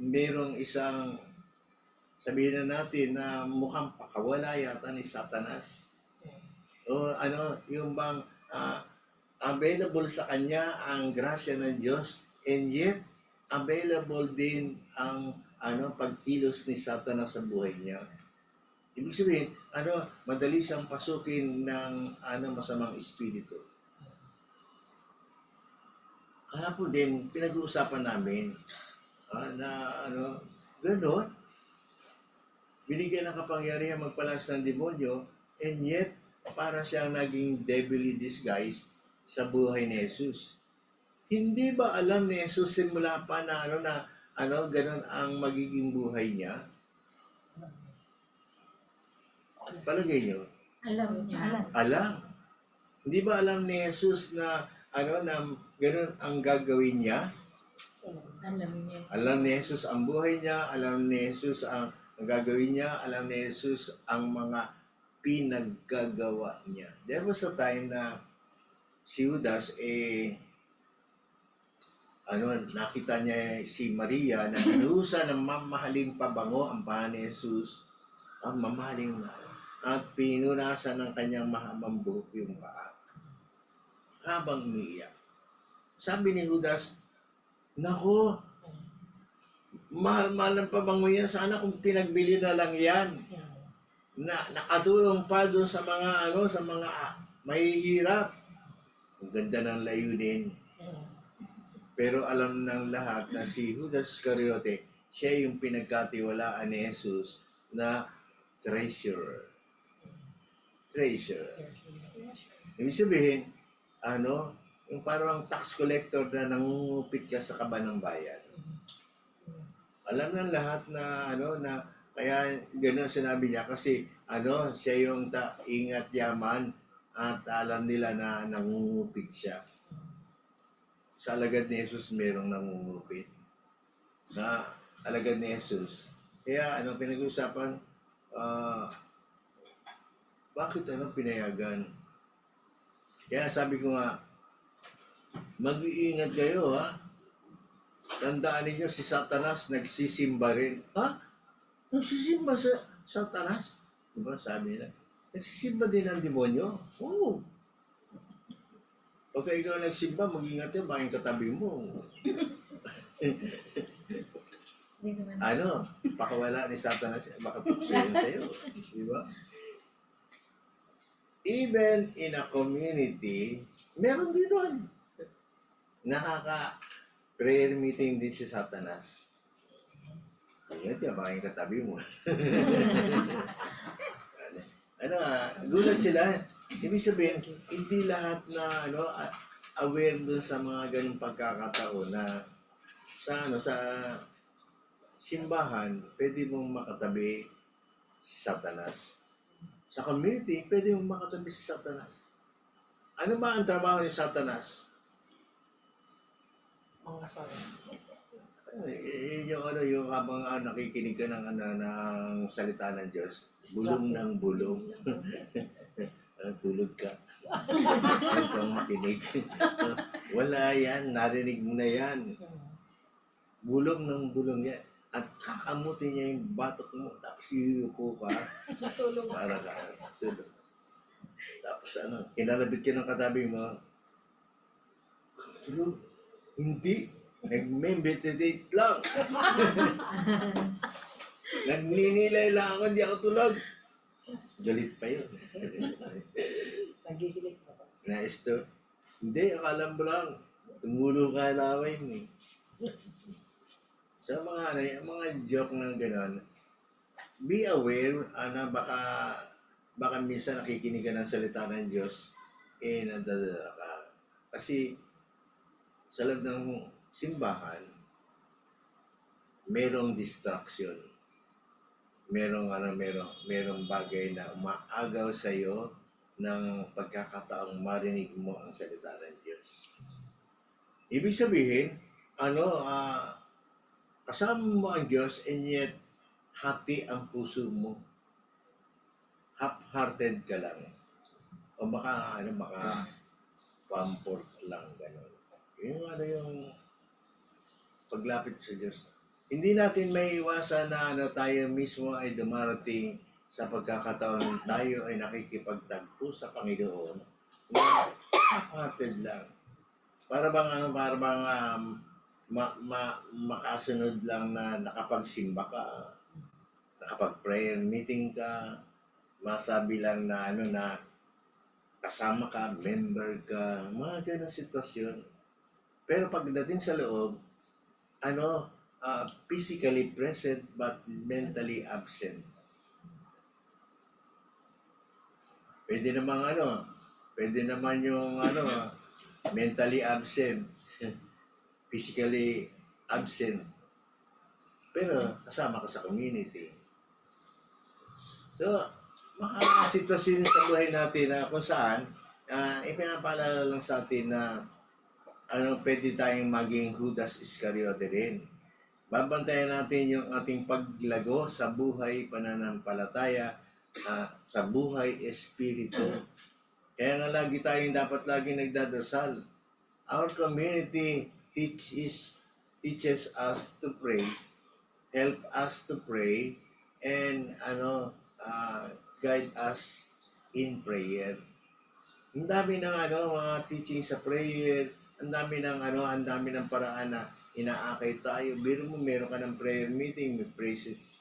merong isang, sabihin na natin na mukhang pakawala yata ni Satanas. O yung bang available sa kanya ang grasya ng Diyos, and yet available din ang pagkilos ni Satanas sa buhay niya. Ibig sabihin, madali siyang pasukin ng masamang espiritu. Kahapon din, pinag-uusapan namin gano'n, binigyan ng kapangyarihan magpalas ng demonyo, and yet, para siyang naging devilly disguise sa buhay ni Jesus. Hindi ba alam ni Jesus simula pa na gano'n ang magiging buhay niya? Palagay niyo, Alam niya. Alam. Hindi ba alam ni Jesus na na ganun ang gagawin niya? Alam niya. Alam ni Jesus ang buhay niya, alam ni Jesus ang gagawin niya, alam ni Jesus ang mga pinaggagawa niya. There was a time na si Judas, nakita niya si Maria na binuhusan ng mamahaling pabango ang paa ni Jesus, ang mamahaling at pinunasan ng kanyang mahabang buhok yung paa habang umiiyak. Sabi ni Judas, nako, mahal-mahal ng pabango yan. Sana kung pinagbili na lang yan. Na nakatulong pa doon sa mga mahihirap. Ang ganda ng layunin. Pero alam ng lahat na si Judas Iscariote, siya yung pinagkatiwalaan ni Jesus na treasure. Ibig sabihin, yung parang tax collector na nangungupit ka sa kaba ng bayan. Alam ng lahat na kaya gano'n sinabi niya kasi siya yung ingat yaman at alam nila na nangungupit siya. Sa alagad ni Jesus merong nangungupit na alagad ni Jesus. Kaya pinag-uusapan, bakit pinayagan? Kaya sabi ko nga, mag-iingat kayo ha. Tandaan ninyo si Satanas nagsisimba rin. Ha? Nagsisimba sa Satanas? Diba sabi nila? Nagsisimba din ang demonyo? Oo. Pagka ikaw nagsimba, mag-ingat yun, baka yung katabi mo. Pakawala ni Satanas, baka tukso yun sa'yo. Diba? Even in a community, meron din doon. Prayer meeting din si Satanas. Ingat yan, baka yung katabi mo. Gulat sila. Ibig sabihin, hindi lahat na aware dun sa mga ganung pagkakataon na sa simbahan, pwede mong makatabi si Satanas. Sa community, pwede mong makatabi si Satanas. Ano ba ang trabaho ni Satanas? Mga sabi. Yung habang nakikinig ka ng salita ng Diyos, bulong ng bulong. Tulog ka. Huwag kang makinig. Wala yan, narinig mo na yan. Bulong ng bulong yan. At kakamutin niya yung batok mo, tapos yuyuko ka. Para ka tulog. Tapos kinalabit ka ng katabi mo, tulog. Hindi. Nag-meditate lang. Nagninilay lang ako, hindi ako tulog. Galit pa yun. Nagigilig na ba? Na-store. Hindi, akala mo lang. Tumulo ka laway mo. Sa mga joke ng gano'n, be aware na baka minsan nakikinig ka ng salita ng Diyos, nadadala ka. Kasi sa loob ng simbahan, merong distraction. Merong bagay na umaagaw sa iyo ng pagkakataong marinig mo ang salita ng Diyos. Ibig sabihin, kasama mo ang Diyos and yet hati ang puso mo. Half-hearted ka lang. O baka pamport lang gano'n. Yung paglapit sa Diyos. Hindi natin may iwasan na tayo mismo ay dumarating sa pagkakataon tayo ay nakikipagtagpo sa Panginoon na half-hearted lang. Para bang makasunod lang na nakapagsimba ka, nakapag-prayer meeting ka, masabi lang na na kasama ka, member ka, mga ganang sitwasyon. Pero pagdating sa loob, physically present but mentally absent. Pwede naman yung mentally absent, physically absent. Pero kasama ka sa community. So, mga sitwasyon sa buhay natin na kung saan ipinapaalala lang sa atin na pwede tayong maging Judas Iscariote rin. Babantayan natin yung ating paglago sa buhay pananampalataya, sa buhay espiritu. Kaya nga dapat lagi nagdadasal. Our community teaches us to pray, help us to pray, and guide us in prayer. Ang dami ng mga teaching sa prayer, ang dami ng paraan na inaakay tayo. Biro mo, meron ka ng prayer meeting,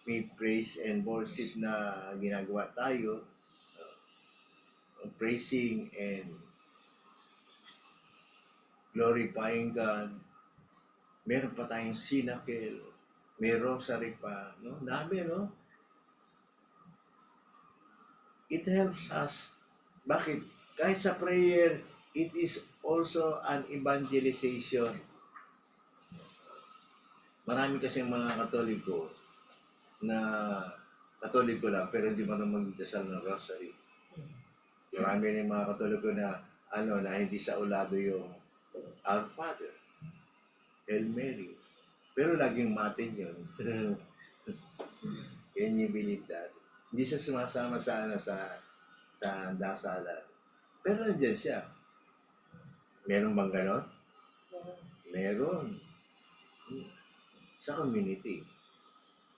may praise and worship na ginagawa tayo. Praising and glorifying God. Meron pa tayong sinakel, may rosary pa, no? Dami, no? It helps us. Bakit? Kahit sa prayer, it is also an evangelization. Marami kasing mga Katoliko na Katoliko lang, pero hindi mo naman magdasal ng rosary. Marami rin mga Katoliko na hindi sa ulado yung Our Father, Hail Mary. Pero laging matin yun. Can you believe that? Hindi siya sumasama sa dasalan. Pero nandiyan siya. Meron bang ganon? Meron. Sa community.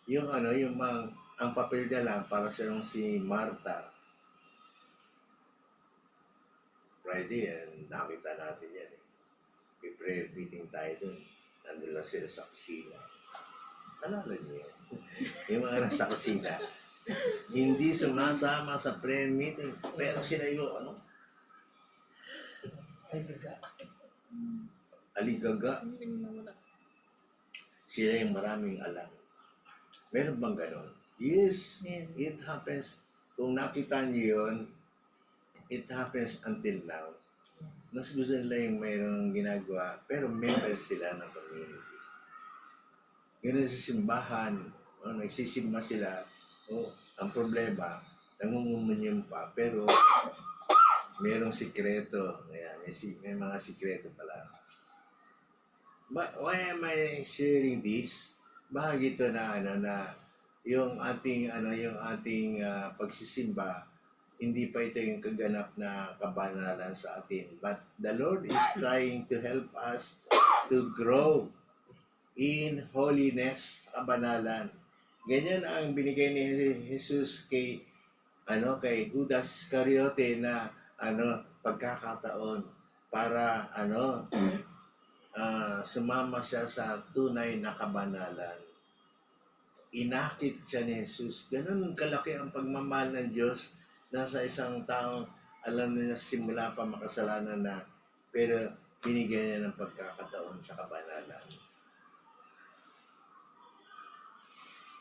Ang papel niya lang para sa si Martha. Friday, nakita natin yan eh. May prayer meeting tayo dun. Nandun lang sila sa kusina. Alala niyo yan. Yung mga nasa kusina. Hindi sumasama sa prayer meeting. Pero sila yung aligaga. Sila yung maraming alam. Meron bang ganon? Yes, it happens. Kung nakita niyo yun, it happens until now. Mas gusto nila yung mayroong ginagawa, pero members sila ng community. Ganun sa simbahan, nagsisimba sila, ang problema, nangungumunyon pa, pero mayroong sikreto. May mga sikreto pala. But why am I sharing this? Bahagi ito na yung ating pagsisimba, hindi pa ito yung kaganap na kabanalan sa atin. But the Lord is trying to help us to grow in holiness, kabanalan. Ganyan ang binigay ni Jesus kay Judas Iscariote na pagkakataon para sumama siya sa tunay na kabanalan. Inakit siya ni Jesus. Ganun kalaki ang pagmamahal ng Diyos na sa isang taong alam niya simula pa makasalanan na, pero binigyan niya ng pagkakataon sa kabanalan.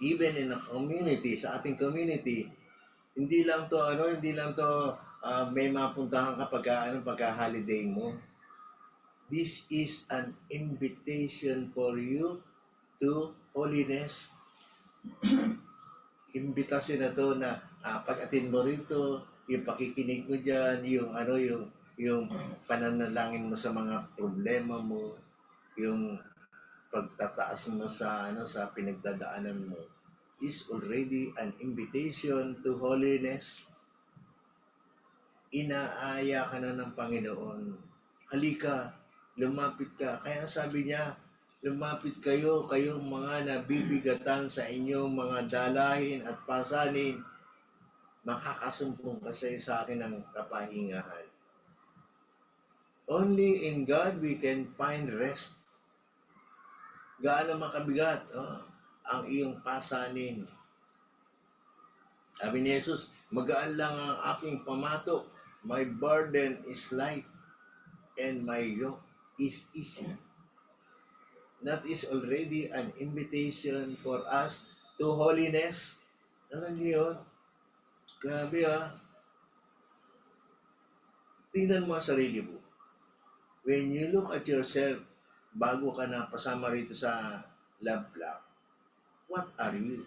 Even in a community, sa ating community, hindi lang to may mapuntahan ka pagka holiday mo. This is an invitation for you to holiness. Imbitasyon na to na pag-attend mo rito, yung pakikinig mo dyan, yung pananalangin mo sa mga problema mo, yung pagtataas mo sa pinagdadaanan mo, is already an invitation to holiness. Inaaya ka na ng Panginoon. Halika, lumapit ka. Kaya sabi niya, lumapit kayong mga nabibigatan sa inyong mga dalahin at pasanin, makakasumpong kasi sa akin ng kapahingahan. Only in God we can find rest. Gaano makabigat ang iyong pasanin. Sabi ni Jesus, magaan lang ang aking pamatok. My burden is light and my yoke is easy. That is already an invitation for us to holiness. Alam niyo yun? Grabe Tingnan mo ang sarili mo. When you look at yourself, bago ka na pasama rito sa love block, what are you?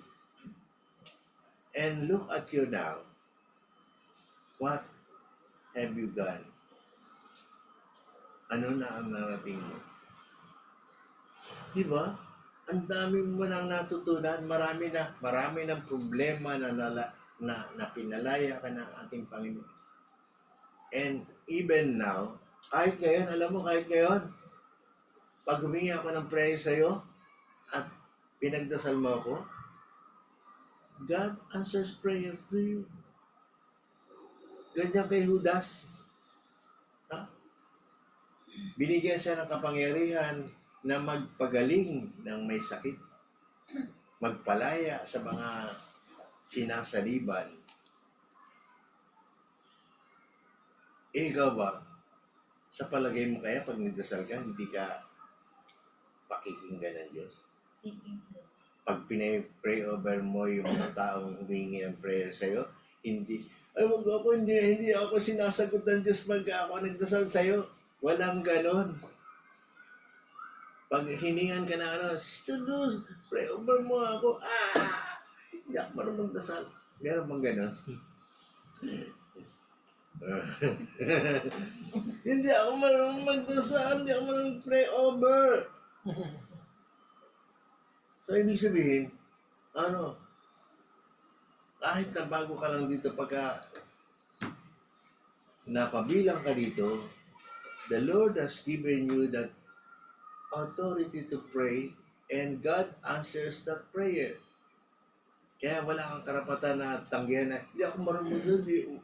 And look at you now. What have you done? Ano na ang narating mo? Di ba? Ang dami mo nang natutunan, marami ng problema na pinalaya ka ng ating Panginoon. And even now, kahit ngayon, alam mo, kahit ngayon, pag humingi ako ng prayer sa'yo at pinagdasal mo ako, God answers prayer to you. Ganyan kay Judas. Ha? Binigyan siya ng kapangyarihan na magpagaling ng may sakit, magpalaya sa mga sinasaliban. Ikaw ba, sa palagay mo kaya pag nagdasal ka, hindi ka pakikinggan ng Diyos? Pag pinay-pray over mo yung mga taong humingi ng prayer sa'yo, hindi, ay wag ako, hindi ako sinasagot ng Diyos pag ako nagdasal sa'yo. Walang ganon. Pag hiningan ka na Sister Luz, pray over mo ako. Hindi ako marunong magdasal. Meron bang ganon? Hindi ako marunong magdasal, hindi ako marunong pray over. So, ibig sabihin, kahit na bago ka lang dito, pagka napabilang ka dito, the Lord has given you that authority to pray and God answers that prayer. Kaya wala kang karapatan na tanggihan na, hindi ako marunong doon.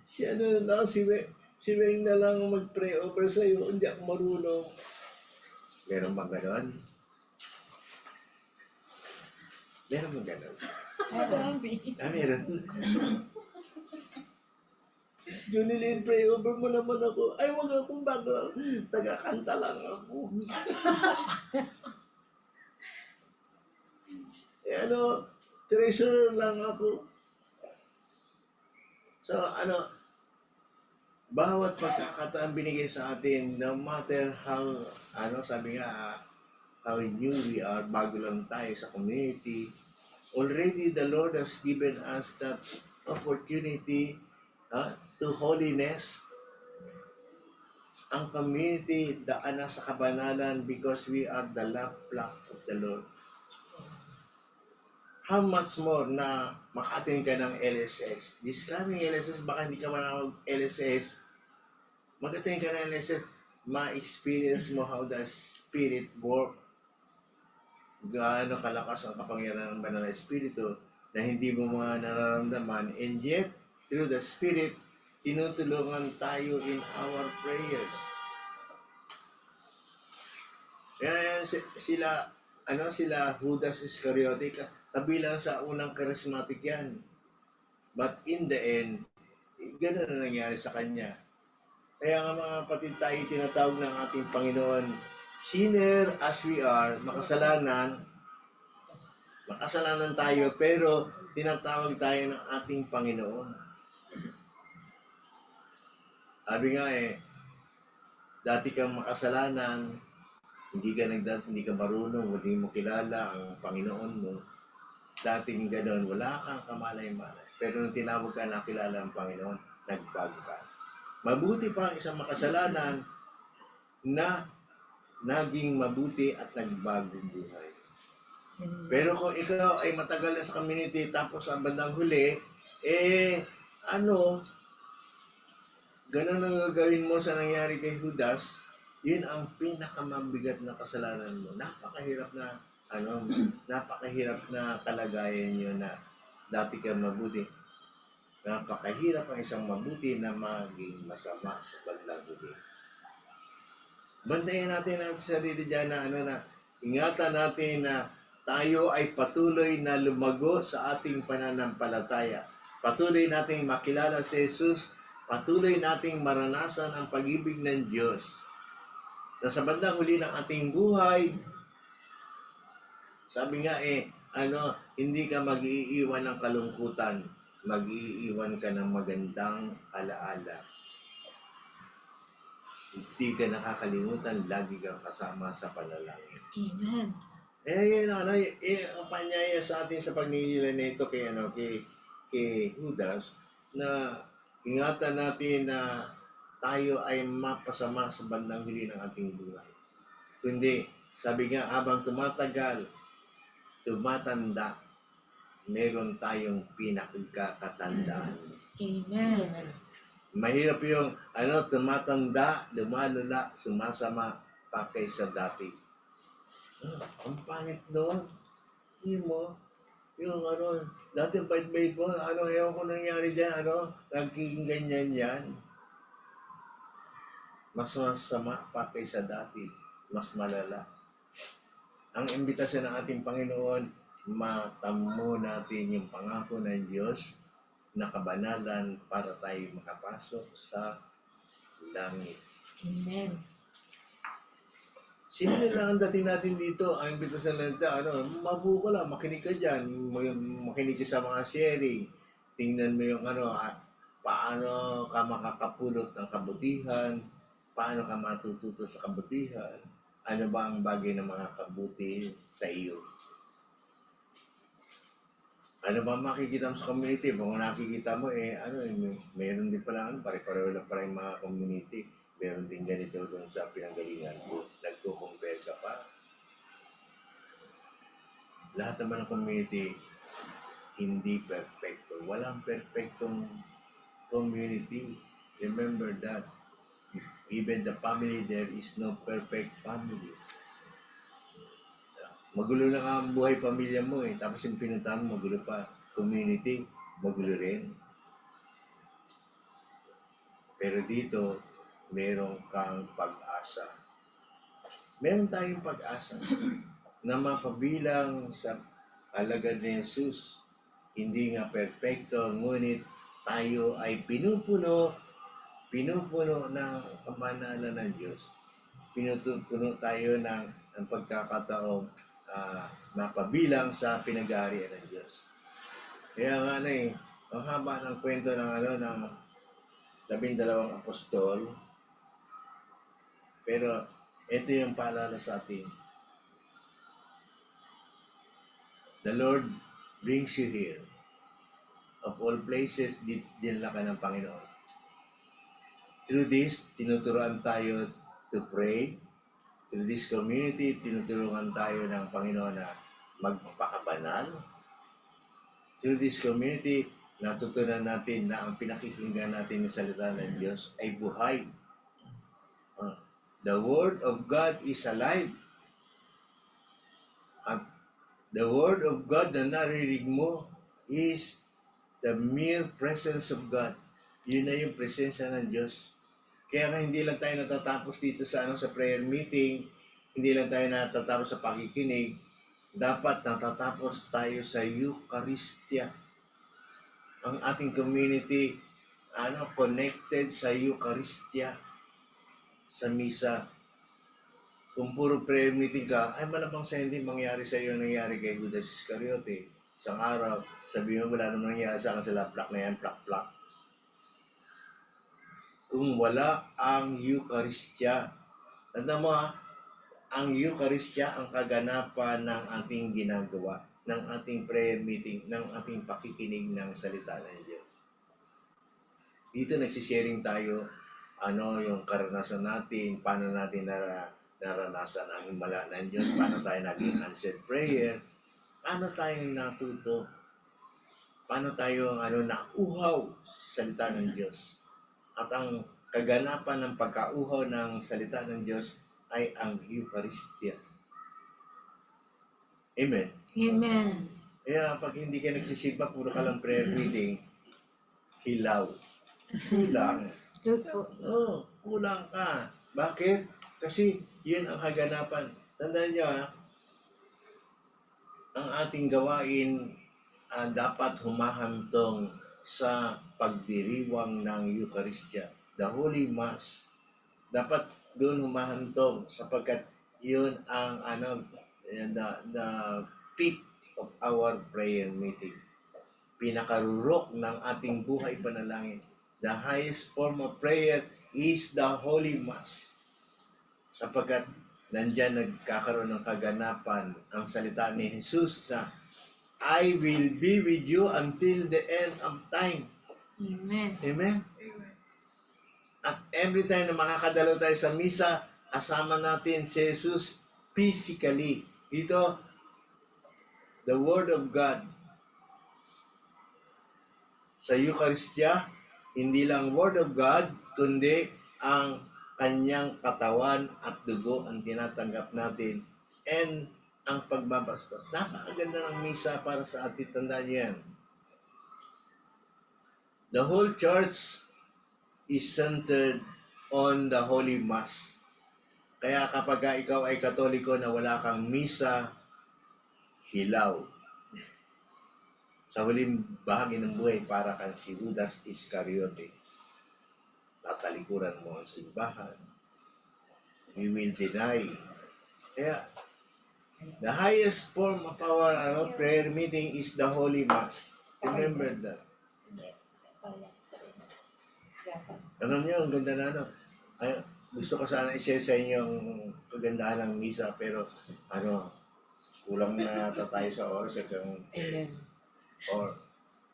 Si Weng na lang mag-pray over sa'yo, hindi ako marunong. Meron bang ganon? Meron bang ganon? Meron. Junilin, pray over mo naman ako. Ay, wag akong bago. Taga-kanta lang ako. Treasure lang ako. So, bawat pagkakataon binigay sa atin, no matter how, sabi nga, how new we are, bago lang tayo sa community, already the Lord has given us that opportunity to holiness. Ang community, daan na sa kabanalan because we are the love flock of the Lord. How much more na maka-attend ka ng LSS? This coming LSS, baka hindi ka man LSS, mag-attend ka ng LSS, ma-experience mo how the Spirit work. Gaano kalakas ang kapangyarihan ng banal na Espiritu na hindi mo mga nararamdaman, and yet, through the Spirit, tinutulungan tayo in our prayers. Kaya sila Judas Iscariote, kabilang sa unang charismatic yan. But in the end, gano'n na nangyari sa kanya. Kaya nga mga kapatid, tayo tinatawag ng ating Panginoon, sinner as we are, makasalanan tayo, pero tinatawag tayo ng ating Panginoon. Sabi nga dati kang makasalanan, hindi ka marunong, hindi mo kilala ang Panginoon mo. Dating gano'n, wala kang kamalay-malay. Pero nung tinawag ka, nakilala ang Panginoon, nagbago ka. Mabuti pa ang isang makasalanan na naging mabuti at nagbagong buhay. Pero kung ikaw ay matagal na sa community, tapos ang bandang huli, gano'n ang gagawin mo sa nangyari kay Judas, yun ang pinakamabigat na kasalanan mo. Napakahirap na kalagayan nyo na dati kang mabuti. Napakahirap ang isang mabuti na maging masama sa bandang huli. Bantayan natin ang sarili dyan na ingatan natin na tayo ay patuloy na lumago sa ating pananampalataya. Patuloy nating makilala si Jesus. Patuloy nating maranasan ang pag-ibig ng Diyos. Na sa bandang huli ng ating buhay, sabi nga hindi ka mag-iiwan ng kalungkutan, mag-iiwan ka ng magandang alaala. Hindi ka nakakalimutan, lagi kang kasama sa panalangin. Amen. Ang panyaya sa atin sa pagninila nito kay Judas, na Ingatan natin na tayo ay mapasama sa bandang huli ng ating buhay. Kundi, sabi nga, habang tumatagal, tumatanda, meron tayong pinakagkakatandaan. Amen. Mahirap yung, tumatanda, lumalala, sumasama pa kaysa dati. Ang pangit doon. Hindi mo, yung dati bait-bait mo, ewan ko nangyari dyan, naging ganyan yan. Mas masama pa kaysa dati, mas malala. Ang imbitasyon ng ating Panginoon, matamo natin yung pangako ng Diyos na kabanalan para tayo makapasok sa langit. Amen. Simple lang ang dating natin dito. Ang imbitasyon natin, mabuo ka lang, makinig ka dyan, makinig ka sa mga sharing. Tingnan mo yung paano ka makakapulot ng kabutihan, paano ka matututo sa kabutihan, ano ba ang bagay na makakabuti sa iyo. Ano ba makikita mo sa community? Kung nakikita mo, mayroon din pala, pare-pareho lang pala yung mga community. Meron din ganito doon sa pinanggalingan ko. Nagko-compare ka pa. Lahat naman ng community, hindi perfecto. Walang perfectong community. Remember that. Even the family, there is no perfect family. Magulo na nga ang buhay pamilya mo tapos yung pinuntahan mo, magulo pa. Community, magulo rin. Pero dito, meron kang pag-asa. Meron tayong pag-asa na mapabilang sa alagad ni Jesus. Hindi nga perfecto, ngunit tayo ay pinupuno ng kabanalan ng Diyos. Pinupuno tayo ng pagkakataong mapabilang sa pinag-aarian ng Diyos. Kaya nga ang haba ng kwento ng 12 apostol, pero ito yung paalala sa atin. The Lord brings you here. Of all places, dinala ka ng Panginoon. Through this, tinuturuan tayo to pray. Through this community, tinuturuan tayo ng Panginoon na magpakabanal. Through this community, natutunan natin na ang pinakikinggan natin ng salita ng Diyos ay buhay. The Word of God is alive. At the Word of God na narinig mo is the mere presence of God. Yun na yung presensya ng Diyos. Kaya nga hindi lang tayo natatapos dito sa prayer meeting, hindi lang tayo natatapos sa pakikinig, dapat natatapos tayo sa Eucharistia. Ang ating community connected sa Eucharistia, sa misa. Kung puro prayer meeting ka, ay malamang sa hindi mangyari sa iyo nangyari kay Judas Iscariote. Isang araw, sabi mo wala namang nangyari sa akin sa laplak na yan, plak-plak. Kung wala ang Eucharistia, tanda mo ang Eucharistia ang kaganapan ng ating ginagawa, ng ating prayer meeting, ng ating pakikinig ng salita ng Diyos. Dito nagsisharing tayo, yung karanasan natin, paano natin naranasan ang himala ng Diyos, paano tayo naging answered prayer, paano tayo natuto, paano tayo nauhaw sa salita ng Diyos. At ang kaganapan ng pagkauhaw ng salita ng Diyos ay ang Eucharistia. Amen? Amen. Kaya pag hindi ka nagsisimba, puro ka lang prayer meeting, hilaw. Kulang. Kulang ka. Bakit? Kasi yun ang kaganapan. Tandaan nyo ang ating gawain dapat humahantong sa pagdiriwang ng Eucharistia. The Holy Mass. Dapat doon humahantong sapagkat yun ang the peak of our prayer meeting. Pinakarurok ng ating buhay panalangin. The highest form of prayer is the Holy Mass. Sapagkat nandyan nagkakaroon ng kaganapan ang salita ni Jesus na I will be with you until the end of time. Amen. Amen? every time na makakadalo tayo sa misa, asama natin si Jesus physically. Dito, the Word of God sa Eucharistia, hindi lang Word of God, kundi ang kanyang katawan at dugo ang tinatanggap natin and ang pagbabasbas. Napakaganda ng misa para sa atin. Tandaan niyo yan. The whole church is centered on the Holy Mass. Kaya kapag ikaw ay Katoliko na wala kang misa, hilaw. Sa huling bahagi ng buhay, para kang si Judas Iscariote. Tatalikuran mo ang simbahan. You will deny. Kaya, the highest form of our prayer meeting is the Holy Mass. Remember that. Alam niyo, ang ganda na Ay, gusto ko sana i-share sa inyo ang kagandahan ng misa, pero kulang na tayo sa oras.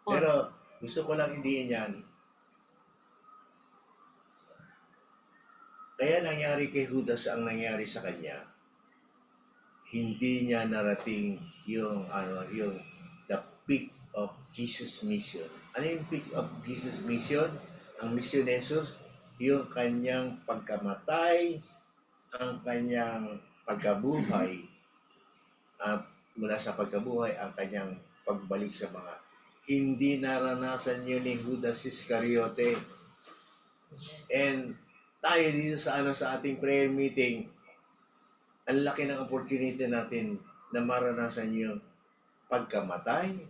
Pero gusto ko lang idiin yan. Kaya nangyari kay Judas ang nangyari sa kanya. Hindi niya narating yung the peak of Jesus' mission. Ano yung peak of Jesus' mission? Ang mission ni Jesus, yung kanyang pagkamatay, ang kanyang pagkabuhay, at mula sa pagkabuhay, ang kanyang pagbalik sa mga hindi naranasan yun ni Judas Iscariote. And tayo dito sa ating prayer meeting, ang laki ng opportunity natin na maranasan yung pagkamatay.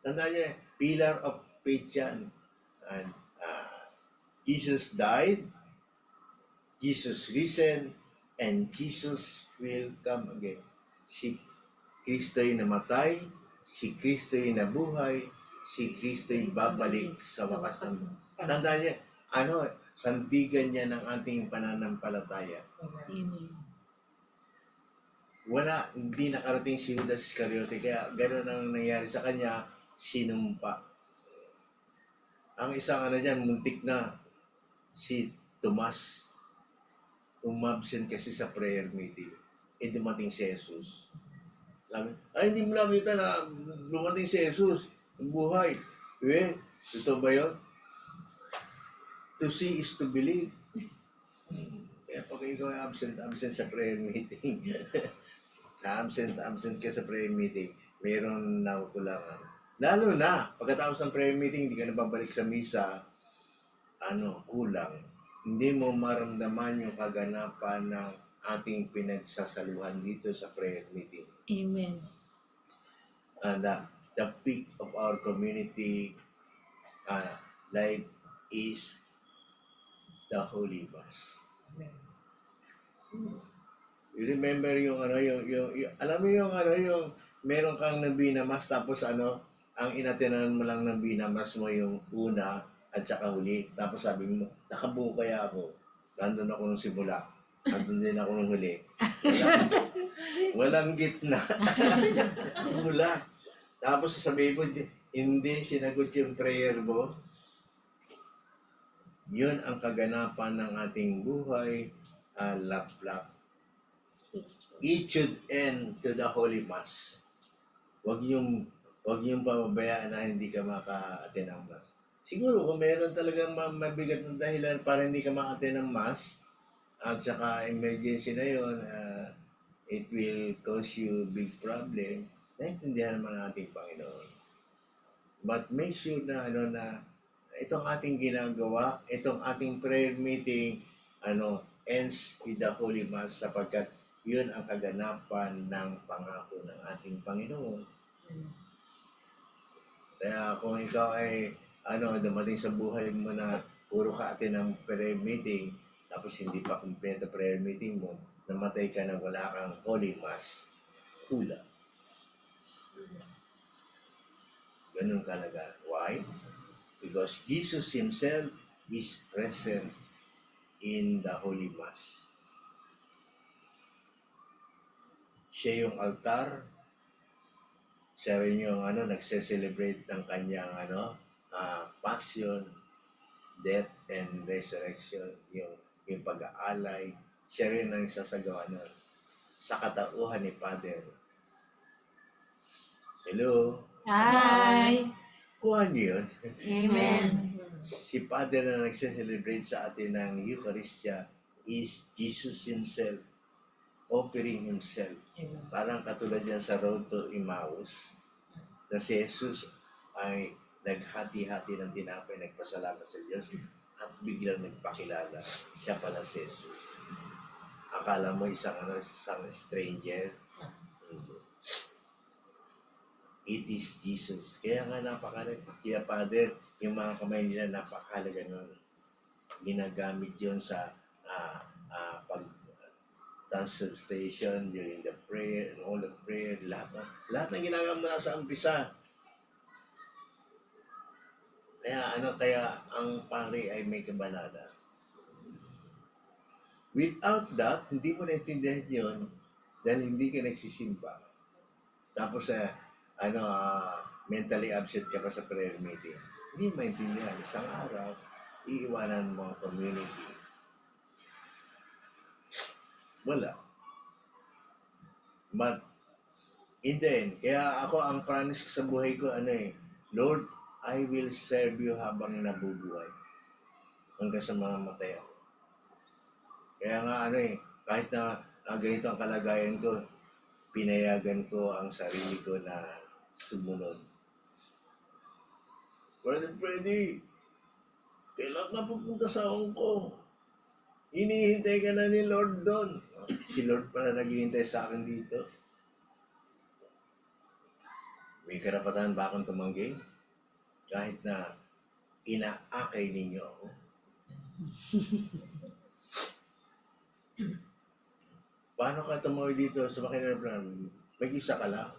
Tandaan niyo, pillar of faith yan. And Jesus died, Jesus risen, and Jesus will come again. Si Kristo'y namatay, si Kristo'y nabuhay, si Kristo'y babalik sa wakas ng mundo. Tandaan niya, sandigan niya ng ating pananampalataya. Amen. Hindi nakarating si Judas Iscariote, kaya gano'n ang nangyari sa kanya, sinumpa. Ang isang dyan, muntik na, si Tomas, umabsent kasi sa prayer meeting. Dumating si Jesus. Hindi mo nakita na dumating si Jesus, buhay. Ito ba yun? To see is to believe. Kaya pag ikaw ay absent sa prayer meeting, absent ka sa prayer meeting, mayroon na kulangan. Lalo na, pagkatapos ng prayer meeting, hindi ka na babalik sa misa, kulang. Hindi mo maramdaman yung kaganapan ng ating pinagsasaluhan dito sa prayer meeting. Amen. The peak of our community life is the Holy Mass. You remember yung alam mo yung meron kang nabinamas tapos ang inatenan mo lang ng binamas mo yung una at saka huli. Tapos sabi mo, nakabuo kaya ako. Nandun ako nung simula. Nandun din ako nung huli. Walang gitna. Wala. Tapos sasabihin mo, hindi sinagot yung prayer mo. Yun ang kaganapan ng ating buhay. Lap-lap. It should end to the Holy Mass. Huwag yung pababayaan na hindi ka maka-attend ng Mass. Siguro kung meron talagang mabigat na dahilan para hindi ka maka-attend ng Mass, at saka emergency na yun, it will cause you big problem, naintindihan naman ng ating Panginoon. But make sure na itong ating ginagawa, itong ating prayer meeting, ends with the Holy Mass sapagkat yun ang kaganapan ng pangako ng ating Panginoon. Kaya kung ikaw ay dumating sa buhay mo na puro ka atin ng prayer meeting, tapos hindi pa kumpleto prayer meeting mo, namatay ka na wala kang Holy Mass, hula. Ganun kalaga. Why? Because Jesus Himself is present in the Holy Mass. Siya yung altar, siya rin yung nagse-celebrate ng kanyang passion, death, and resurrection, yung pag-aalay, siya rin ang sasagawa nun sa katauhan ni Father. Hello? Hi! Kuha niyo yun. Amen. Si Father na nagse-celebrate sa atin ng Eucharistia is Jesus Himself, offering Himself. Parang katulad yan sa Road to Emmaus, na si Jesus ay naghati-hati ng tinapay, nagpasalamat sa Diyos, at biglang nagpakilala. Siya pala si Jesus. Akala mo isang stranger. It is Jesus. Kaya nga kaya Father, yung mga kamay nila napakahalaga nun. Ginagamit yun sa pag transubstantiation, during the prayer, and all the prayer, lahat ng ginagawa mo na sa umpisa. Kaya ang pare ay may kabanata. Without that, hindi mo naintindihan yun dahil hindi ka nagsisimba. Tapos, mentally absent ka pa sa prayer meeting. Hindi mo maintindihan. Isang araw, iiwanan mo ang community. Wala. But, in the end, kaya ako ang promise ko sa buhay ko, Lord, I will serve you habang nabubuhay. Hanggang sa mga matay ako. Kaya nga kahit na ganito ang kalagayan ko, pinayagan ko ang sarili ko na sumunod. Brother Freddy, kailan ka pupunta sa Hong Kong? Hinihintay ka na ni Lord doon. Si Lord pala naghihintay sa akin dito. May karapatan ba akong tumanggi? Kahit na inaakay ninyo ako. Paano ka tumawid dito sa Makinaraplan? Mag-isa ka lang?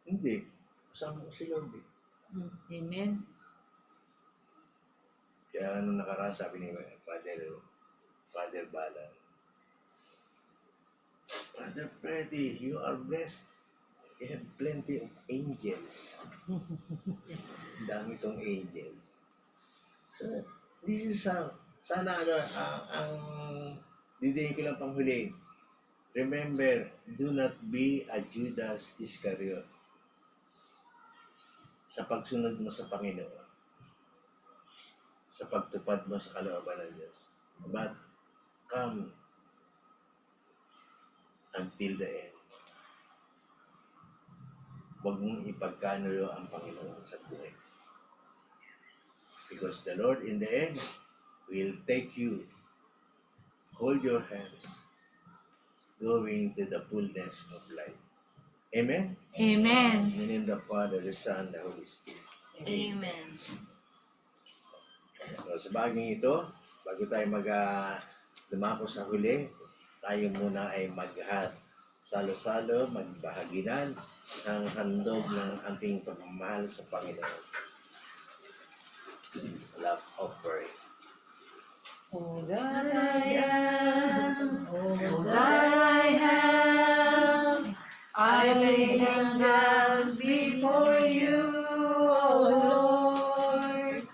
Hindi. Kasama ko si Lord. Amen. Kaya nung nakaraan sabi ni Father Balan, Father Freddy, you are blessed. You have plenty of angels. Dami tong angels. So, this is how, sana ang didiin ko lang panghuli. Remember, do not be a Judas Iscariot sa pagsunod mo sa Panginoon, sa pagtupad mo sa kalooban ng Diyos. But come until the end. Huwag mong ipagkanulo ang Panginoon sa buhay. Because the Lord in the end will take you, hold your hands, going to the fullness of life. Amen? Amen. In the name of the Father, the Son, the Holy Spirit. Amen. So, sa bagay ito, bago tayo lumako sa huli, tayo muna ay salo-salo, magbahaginan ng handog ng ating pagmamahal sa Panginoon. Love offering. All that I am, All that I have, I lay them down before you, O Lord.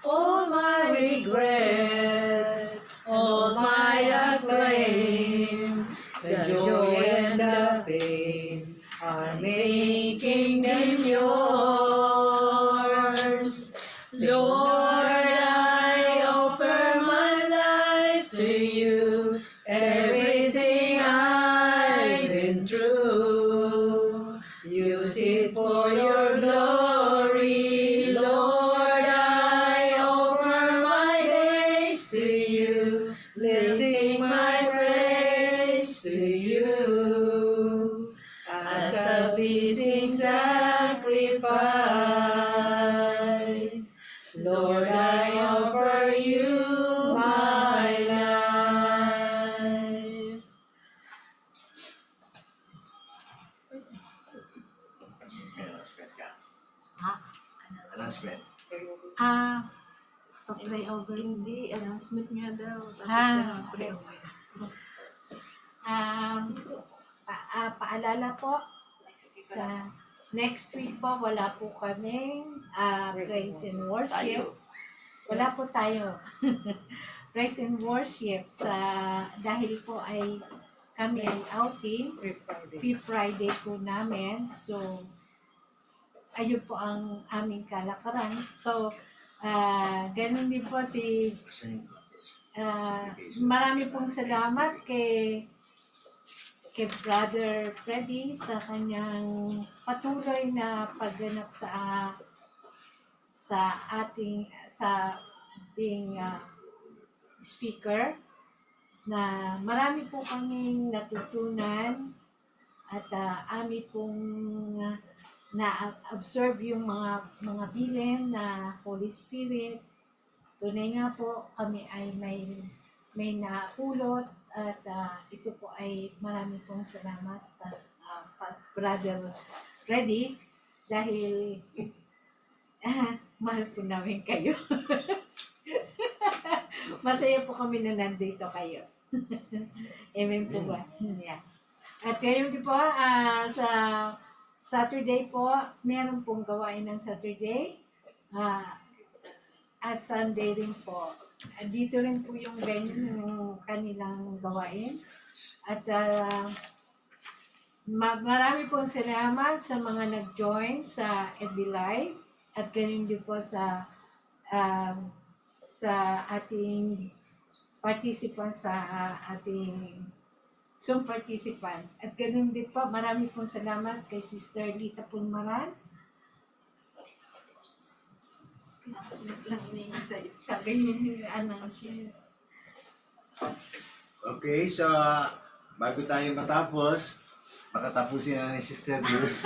All my regrets, all my acclaim, the joy and the pain are making them yours. Lord, I offer my life to you, everything I've been through. Use it for your glory, Lord. I offer my days to you, lifting my praise to you as a pleasing sacrifice. Lord, I offer you my life. Announcement ka. Ha? Announcement. Pag-pray over. Hindi, announcement niya daw. Tapos Ah, pray okay. Paalala po, sa next week po, wala po kaming praise and worship. Wala po tayo. Praise and worship dahil po ay kami ay outing. Fifth Friday po namin. So, ayun po ang aming kalakaran. So, ganun din po marami pong salamat kay Brother Freddy sa kanyang patuloy na pagganap sa being speaker, na marami po kaming natutunan at ami pong na-absorb yung mga bilin na Holy Spirit. Tunay nga po kami ay may napulot at ito po ay marami pong salamat Brother Freddy, dahil mahal po namin kayo. Masaya po kami na nandito kayo. Amen po ba? Yeah. At ngayon din po, sa Saturday po, meron pong gawain ng Saturday. At Sunday rin po. Dito rin po yung venue ng kanilang gawain. At marami pong salamat sa mga nag-join sa FB Live. At ganyan din po sa ating participant, sa ating Zoom participant. At ganun din po, marami pong salamat kay Sister Lita Pulmaran. Sabi niyo, announce. Okay, so bago tayo matapos, makatapusin na ni Sister Luz.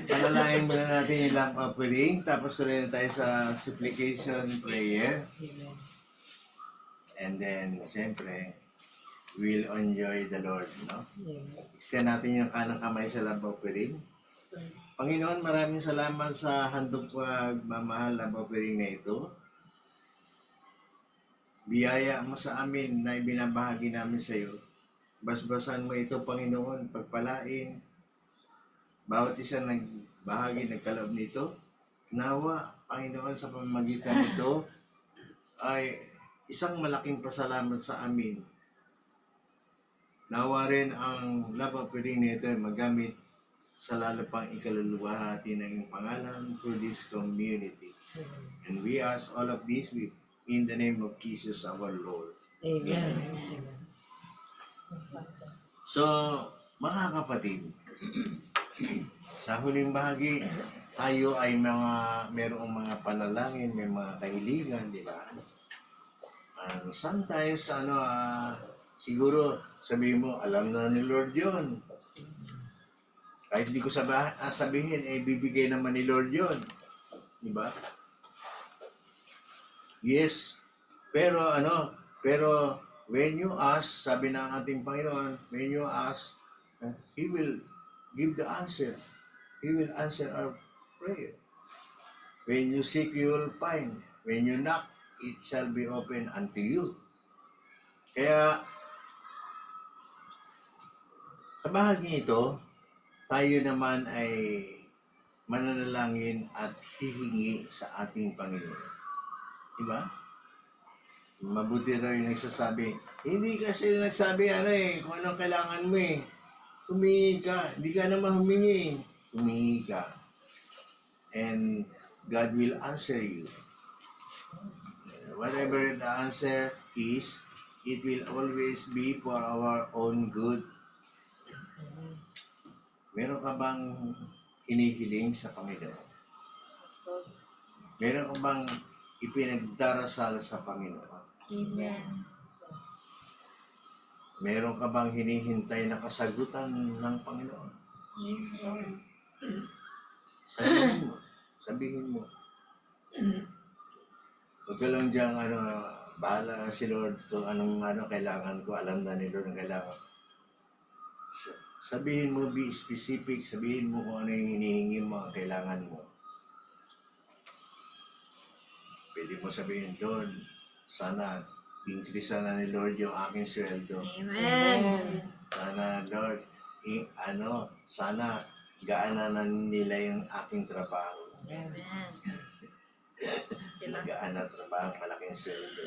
Palalain muna natin yung lamp offering, tapos tuloy na tayo sa supplication prayer. And then, siyempre, we'll enjoy the Lord, no? Extend natin yung kanang kamay sa lamp offering. Panginoon, maraming salamat sa handog pagmamahal lamp offering na ito. Biyaya mo sa amin na ibinabahagi namin sa iyo. Basbasan mo ito, Panginoon, pagpalain. Bawat isa nagbahagi, nagkaloob nito. Nawa, Panginoon, sa pamamagitan nito ay isang malaking pasalamat sa amin. Nawa rin ang love offering nito ay magamit sa lalo pang ikaluluwahati ng iyong pangalan for this community. And we ask all of this in the name of Jesus our Lord. Amen. So, mga kapatid, sa huling bahagi, tayo ay merong mga panalangin, may mga kahilingan, di ba? Sometimes, siguro, sabihin mo, alam na ni Lord yun. Kahit hindi ko sabihin, bibigay naman ni Lord yun. Di ba? Yes. Pero when you ask, sabi ng ating Panginoon, when you ask, He will give the answer. He will answer our prayer. When you seek, you will find. When you knock, it shall be open unto you. Kaya, sa bahagi ito, tayo naman ay mananalangin at hihingi sa ating Panginoon. Diba? Mabuti raw yung nagsasabi, hindi kasi nagsabi kung anong kailangan mo Humingi ka. Hindi ka naman humingi. Humingi ka. And God will answer you. Whatever the answer is, it will always be for our own good. Meron ka bang hinihiling sa Panginoon? Meron ka bang ipinagdarasal sa Panginoon? Amen. Meron ka bang hinihintay na kasagutan ng Panginoon? Amen. Sabihin mo. Huwag ka lang diyang, bahala na si Lord kung anong kailangan ko, alam na ni Lord ang kailangan. Sabihin mo, be specific, sabihin mo kung ano yung hinihingi mo, ang kailangan mo. Pwede mo sabihin, Lord, sana increase na ni Lord yung aking sweldo. Amen. Sana, Lord, sana gaana na nila yung aking trabaho. Amen. Magaan na trabaho, malaking sweldo.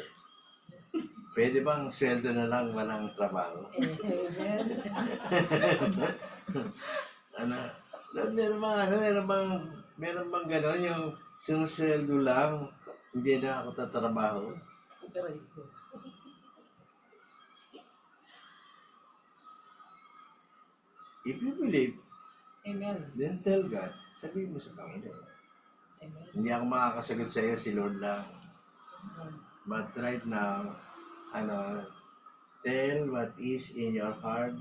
Pwede bang sweldo na lang walang trabaho? Amen. Ano? Meron bang gano'n yung sinusweldo lang, hindi na ako tatrabaho? Aray ko. If you believe, Amen. then tell God, sabihin mo sa Panginoon. Amen. Hindi ako makakasagot sa iyo, si Lord lang. Yes, Lord. But right now, tell what is in your heart.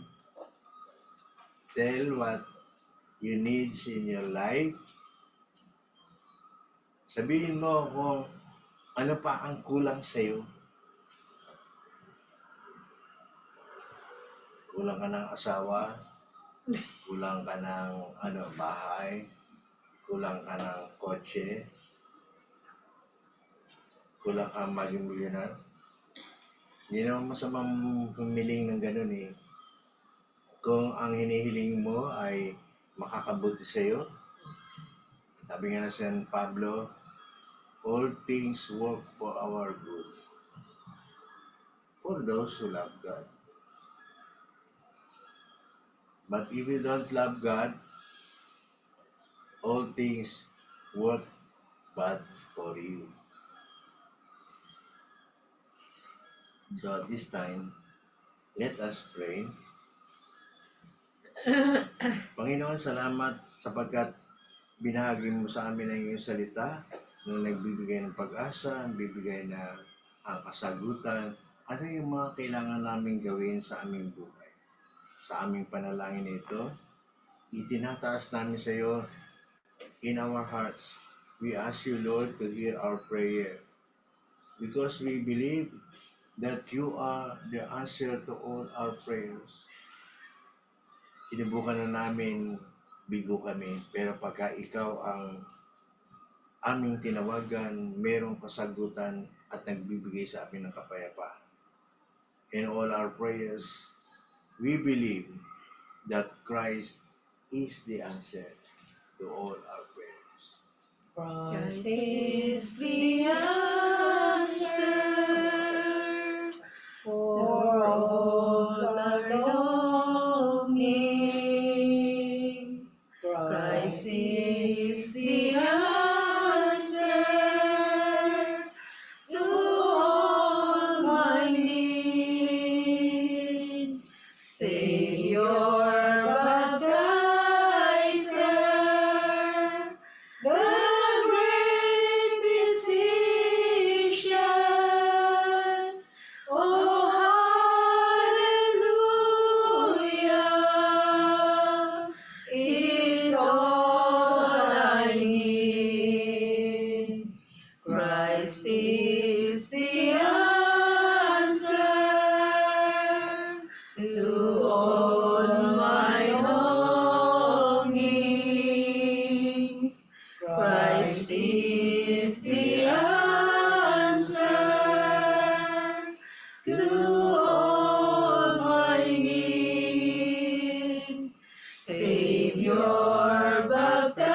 Tell what you need in your life. Sabihin mo kung ano pa ang kulang sa iyo. Kulang ka ng asawa, kulang ka ng bahay, kulang ka ng kotse, kulang ka maging milyonar. Hindi naman masamang humiling ng ganun eh. Kung ang hinihiling mo ay makakabuti sa iyo, sabi nga na San Pablo, all things work for our good. For those who love God. But if you don't love God, all things work bad for you. So at this time, let us pray. Panginoon, salamat sapagkat binahagi mo sa amin ang iyong salita na nagbibigay ng pag-asa, bibigay na ang kasagutan. Ano yung mga kailangan naming gawin sa aming buhay? Sa aming panalangin na ito, itinataas namin sa iyo in our hearts. We ask you, Lord, to hear our prayer because we believe that you are the answer to all our prayers. Sinubukan na namin, bigo kami, pero pagka ikaw ang aming tinawagan, merong kasagutan at nagbibigay sa amin ng kapayapaan. In all our prayers, we believe that Christ is the answer to all our prayers. Christ is the answer for all our longings. Christ is the answer to all my needs. Savior, baptizer, the great physician. Oh, hallelujah, is all I need. Christ is the answer to all my longings. Christ is the answer to all my needs. Savior, baptizer,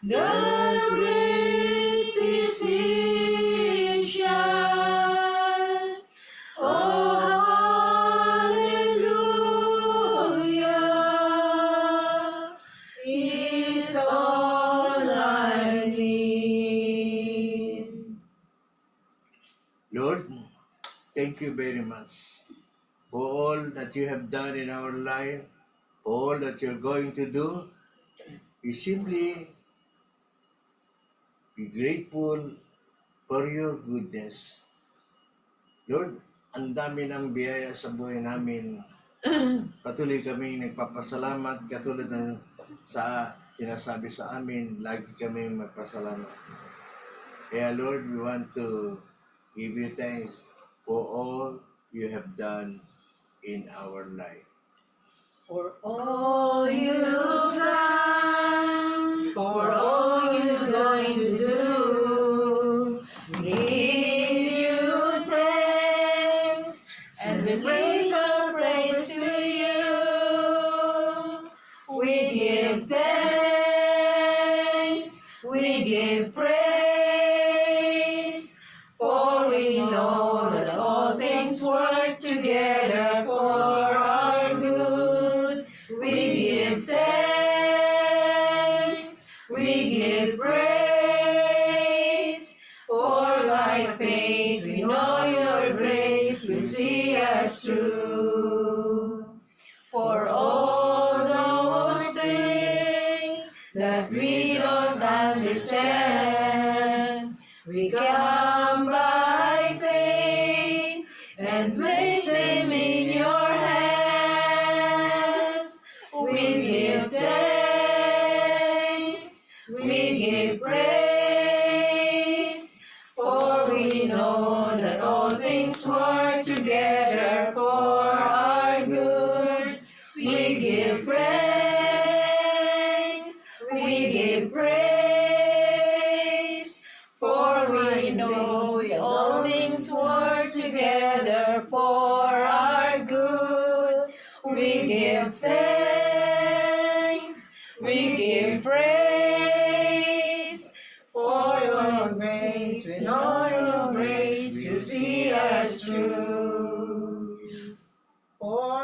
the great physician. Oh, hallelujah, is all I need. Lord, thank you very much for all that you have done in our life, all that you're going to do. We simply be grateful for your goodness. Lord, ang dami ng biyaya sa buhay namin. Patuloy kaming nagpapasalamat katulad ng sa sinasabi sa amin, lagi kaming magpasalamat. Kaya Lord, we want to give you thanks for all you have done in our life. For all you've done, for all you're going to do, we give you thanks and we lift our praise to you. We give give praise, for we know that all things work together for our good. We give thanks, we give praise, for by faith we know your grace will see us through. For all those things that we don't understand, we come by faith and place them in your hands. We give thanks, we give praise, for we know that all things work together for our good. We give thanks, we give praise, for we know all things work together for our good. We give thanks, we give praise, for your grace, we know your grace, you see us through. For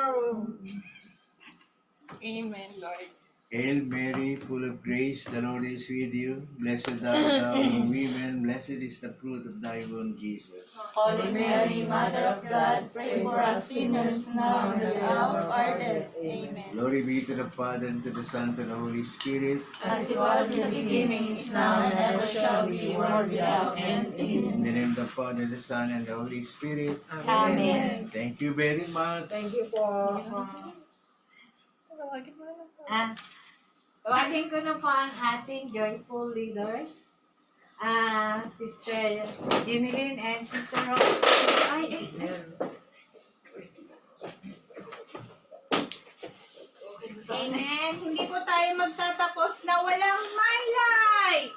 Amen, Lord. Hail Mary, full of grace, the Lord is with you. Blessed art thou among women, blessed is the fruit of thy womb, Jesus. Holy Mary, Mother of God, pray for us sinners now and at the hour of our death. Amen. Glory be to the Father, and to the Son, and to the Holy Spirit. As it was in the beginning, is now, and ever shall be, world without end. In Amen. the name of the Father, the Son, and the Holy Spirit. Amen. Thank you very much. Thank you po. Tawagin ko na po ang ating joyful leaders. Sister Jeneline and Sister Rose. Amen. Hindi po tayo magtatapos na walang my life.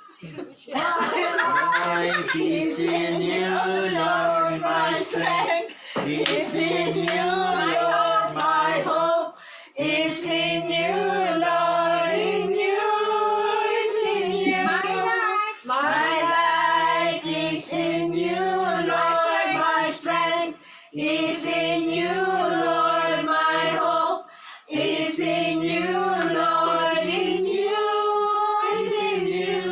Life is in you, Lord, my strength is in you, Lord, my hope is in you, Lord, in you is in you. My life is in you, Lord, my strength is in you, Lord, my hope is in you, Lord, in you is in you.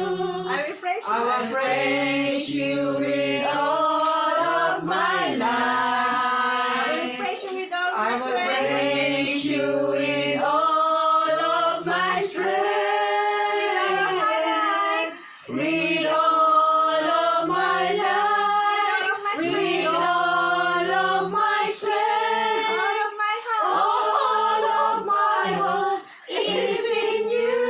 I will praise you. I will praise you with all of my I will life. praise you with all I my will strength. praise you with all of my strength. With all of my life. With all of my strength. All of my heart. All of my hope is in you.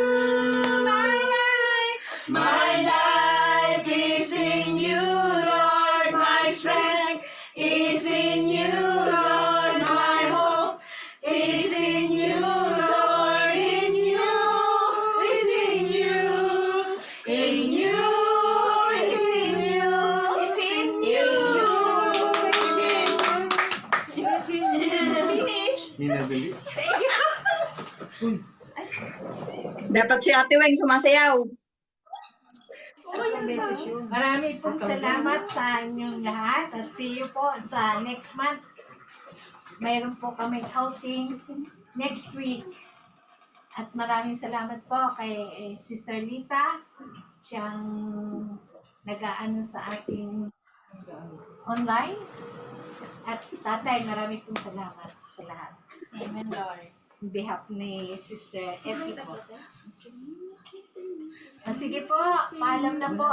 My life is in you, Lord. My strength is in you, Lord. My hope is in you, Lord. In you is in you. In you is in you. Is in you. Is in you. Finish. Hinadali. Dapat si Ate Weng sumasayaw. Marami pong salamat sa inyong lahat at see you po sa next month. Mayroon po kaming outing next week. At maraming salamat po kay Sister Lita. Siyang nag-aano sa ating online. At tatay, marami pong salamat sa lahat. Amen, Lord. On behalf ni Sister Effie po. Sige po, paalam na po.